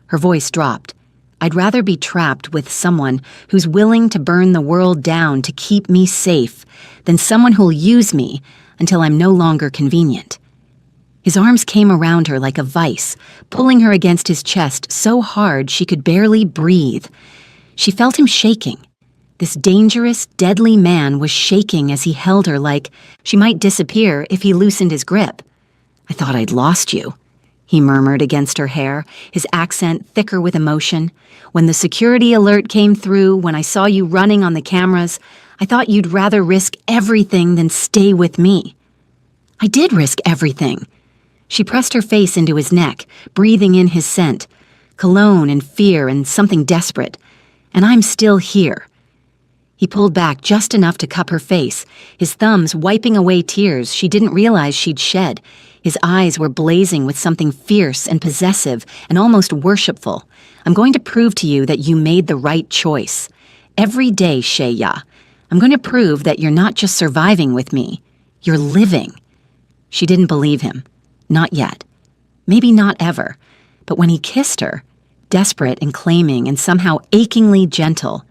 her voice dropped, "I'd rather be trapped with someone who's willing to burn the world down to keep me safe than someone who'll use me until I'm no longer convenient." His arms came around her like a vice, pulling her against his chest so hard she could barely breathe. She felt him shaking. This dangerous, deadly man was shaking as he held her like she might disappear if he loosened his grip. "I thought I'd lost you," he murmured against her hair, his accent thicker with emotion. "When the security alert came through, when I saw you running on the cameras, I thought you'd rather risk everything than stay with me." "I did risk everything." She pressed her face into his neck, breathing in his scent, cologne and fear and something desperate. "And I'm still here." He pulled back just enough to cup her face, his thumbs wiping away tears she didn't realize she'd shed. His eyes were blazing with something fierce and possessive and almost worshipful. "I'm going to prove to you that you made the right choice. Every day, Shaya. I'm going to prove that you're not just surviving with me. You're living." She didn't believe him. Not yet. Maybe not ever. But when he kissed her, desperate and claiming and somehow achingly gentle,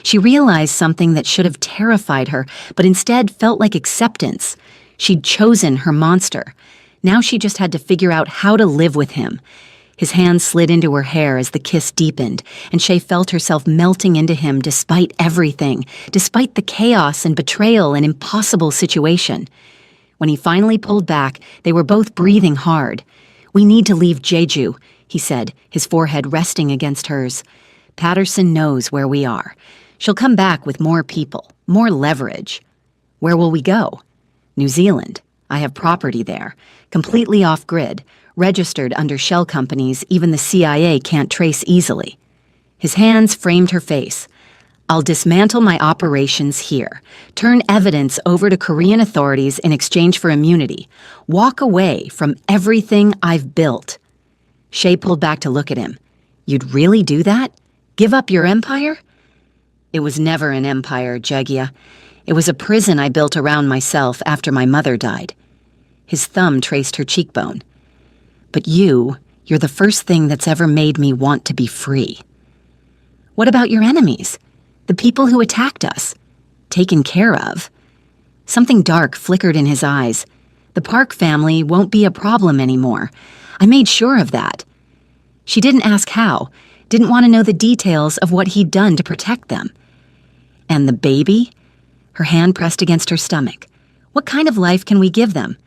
she realized something that should have terrified her, but instead felt like acceptance. She'd chosen her monster. Now she just had to figure out how to live with him. His hand slid into her hair as the kiss deepened, and Shay felt herself melting into him despite everything, despite the chaos and betrayal and impossible situation. When he finally pulled back, they were both breathing hard. "We need to leave Jeju," he said, his forehead resting against hers. "Patterson knows where we are. She'll come back with more people, more leverage." "Where will we go?" "New Zealand. I have property there, completely off-grid, registered under shell companies even the CIA can't trace easily." His hands framed her face. "I'll dismantle my operations here, turn evidence over to Korean authorities in exchange for immunity, walk away from everything I've built." Shay pulled back to look at him. "You'd really do that? Give up your empire?" "It was never an empire, Jagia. It was a prison I built around myself after my mother died." His thumb traced her cheekbone. "But you're the first thing that's ever made me want to be free." "What about your enemies? The people who attacked us? Taken care of?" Something dark flickered in his eyes. "The Park family won't be a problem anymore. I made sure of that." She didn't ask how, didn't want to know the details of what he'd done to protect them. "And the baby?" Her hand pressed against her stomach. What kind of life can we give them?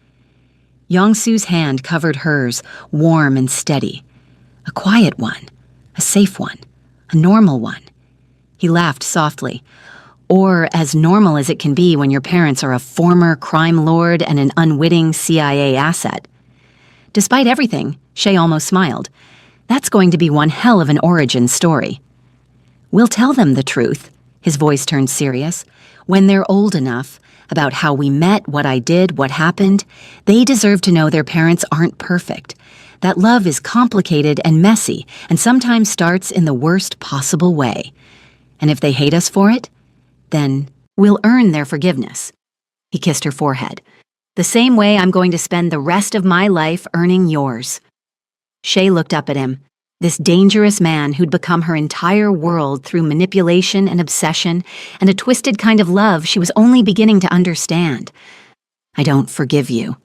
Yongsu's hand covered hers, warm and steady. A quiet one, a safe one, a normal one. He laughed softly. Or as normal as it can be when your parents are a former crime lord and an unwitting CIA asset. Despite everything, Shay almost smiled. That's going to be one hell of an origin story. We'll tell them the truth, his voice turned serious, when they're old enough, about how we met, what I did, what happened. They deserve to know their parents aren't perfect, that love is complicated and messy and sometimes starts in the worst possible way. And if they hate us for it, then we'll earn their forgiveness. He kissed her forehead. The same way I'm going to spend the rest of my life earning yours. Shay looked up at him, this dangerous man who'd become her entire world through manipulation and obsession and a twisted kind of love she was only beginning to understand. I don't forgive you,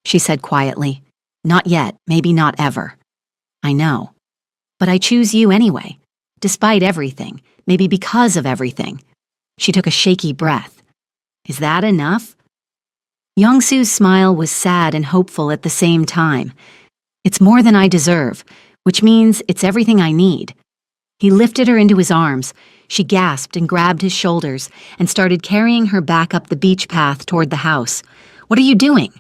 she said quietly. Not yet, maybe not ever. I know. But I choose you anyway, despite everything, maybe because of everything. She took a shaky breath. Is that enough? Yongsu's smile was sad and hopeful at the same time. It's more than I deserve, which means it's everything I need. He lifted her into his arms. She gasped and grabbed his shoulders and started carrying her back up the beach path toward the house. What are you doing?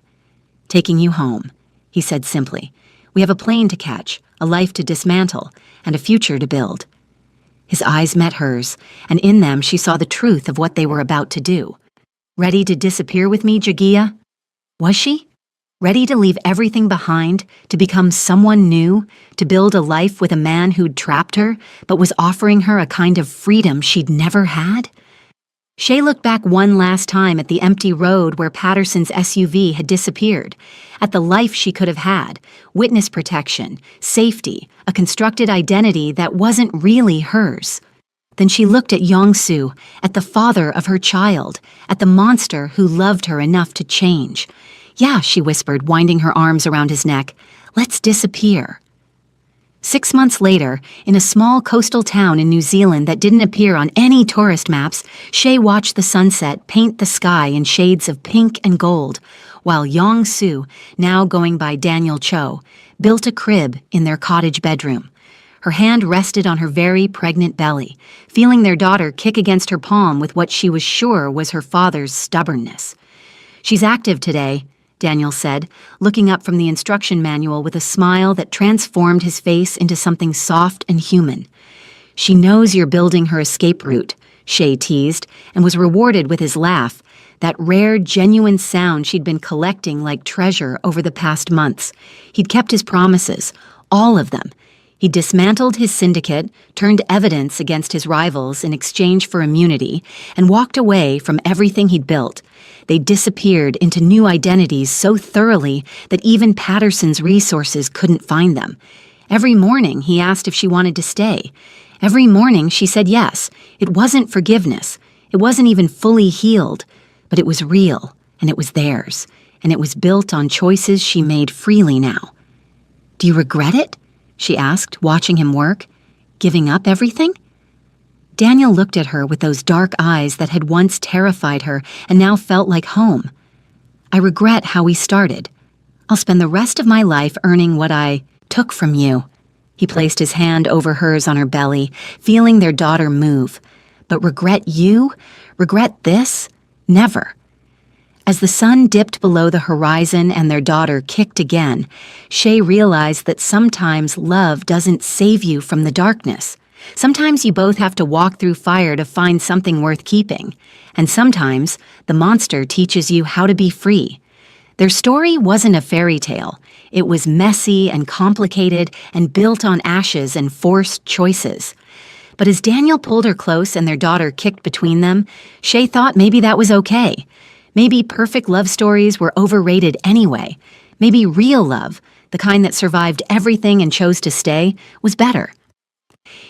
Taking you home, he said simply. We have a plane to catch, a life to dismantle, and a future to build. His eyes met hers, and in them she saw the truth of what they were about to do. Ready to disappear with me, Jagia? Was she? Ready to leave everything behind, to become someone new, to build a life with a man who'd trapped her, but was offering her a kind of freedom she'd never had? Shay looked back one last time at the empty road where Patterson's SUV had disappeared, at the life she could have had, witness protection, safety, a constructed identity that wasn't really hers. Then she looked at Yongsu, at the father of her child, at the monster who loved her enough to change. Yeah, she whispered, winding her arms around his neck. Let's disappear. 6 months later, in a small coastal town in New Zealand that didn't appear on any tourist maps, Shay watched the sunset paint the sky in shades of pink and gold, while Yong-Soo, now going by Daniel Cho, built a crib in their cottage bedroom. Her hand rested on her very pregnant belly, feeling their daughter kick against her palm with what she was sure was her father's stubbornness. She's active today, Daniel said, looking up from the instruction manual with a smile that transformed his face into something soft and human. She knows you're building her escape route, Shay teased, and was rewarded with his laugh, that rare, genuine sound she'd been collecting like treasure over the past months. He'd kept his promises, all of them. He dismantled his syndicate, turned evidence against his rivals in exchange for immunity, and walked away from everything he'd built. They disappeared into new identities so thoroughly that even Patterson's resources couldn't find them. Every morning he asked if she wanted to stay. Every morning she said yes. It wasn't forgiveness. It wasn't even fully healed. But it was real, and it was theirs, and it was built on choices she made freely now. Do you regret it? She asked, watching him work. Giving up everything? Daniel looked at her with those dark eyes that had once terrified her and now felt like home. I regret how we started. I'll spend the rest of my life earning what I took from you. He placed his hand over hers on her belly, feeling their daughter move. But regret you? Regret this? Never. As the sun dipped below the horizon and their daughter kicked again, Shay realized that sometimes love doesn't save you from the darkness. Sometimes you both have to walk through fire to find something worth keeping. And sometimes the monster teaches you how to be free. Their story wasn't a fairy tale. It was messy and complicated and built on ashes and forced choices. But as Daniel pulled her close and their daughter kicked between them, Shay thought maybe that was okay. Maybe perfect love stories were overrated anyway. Maybe real love, the kind that survived everything and chose to stay, was better.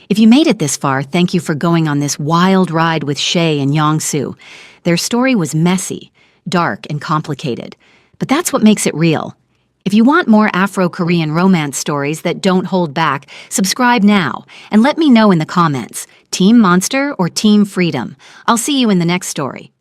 If you made it this far, thank you for going on this wild ride with Shay and Yong-Soo. Their story was messy, dark, and complicated. But that's what makes it real. If you want more Afro-Korean romance stories that don't hold back, subscribe now and let me know in the comments, Team Monster or Team Freedom. I'll see you in the next story.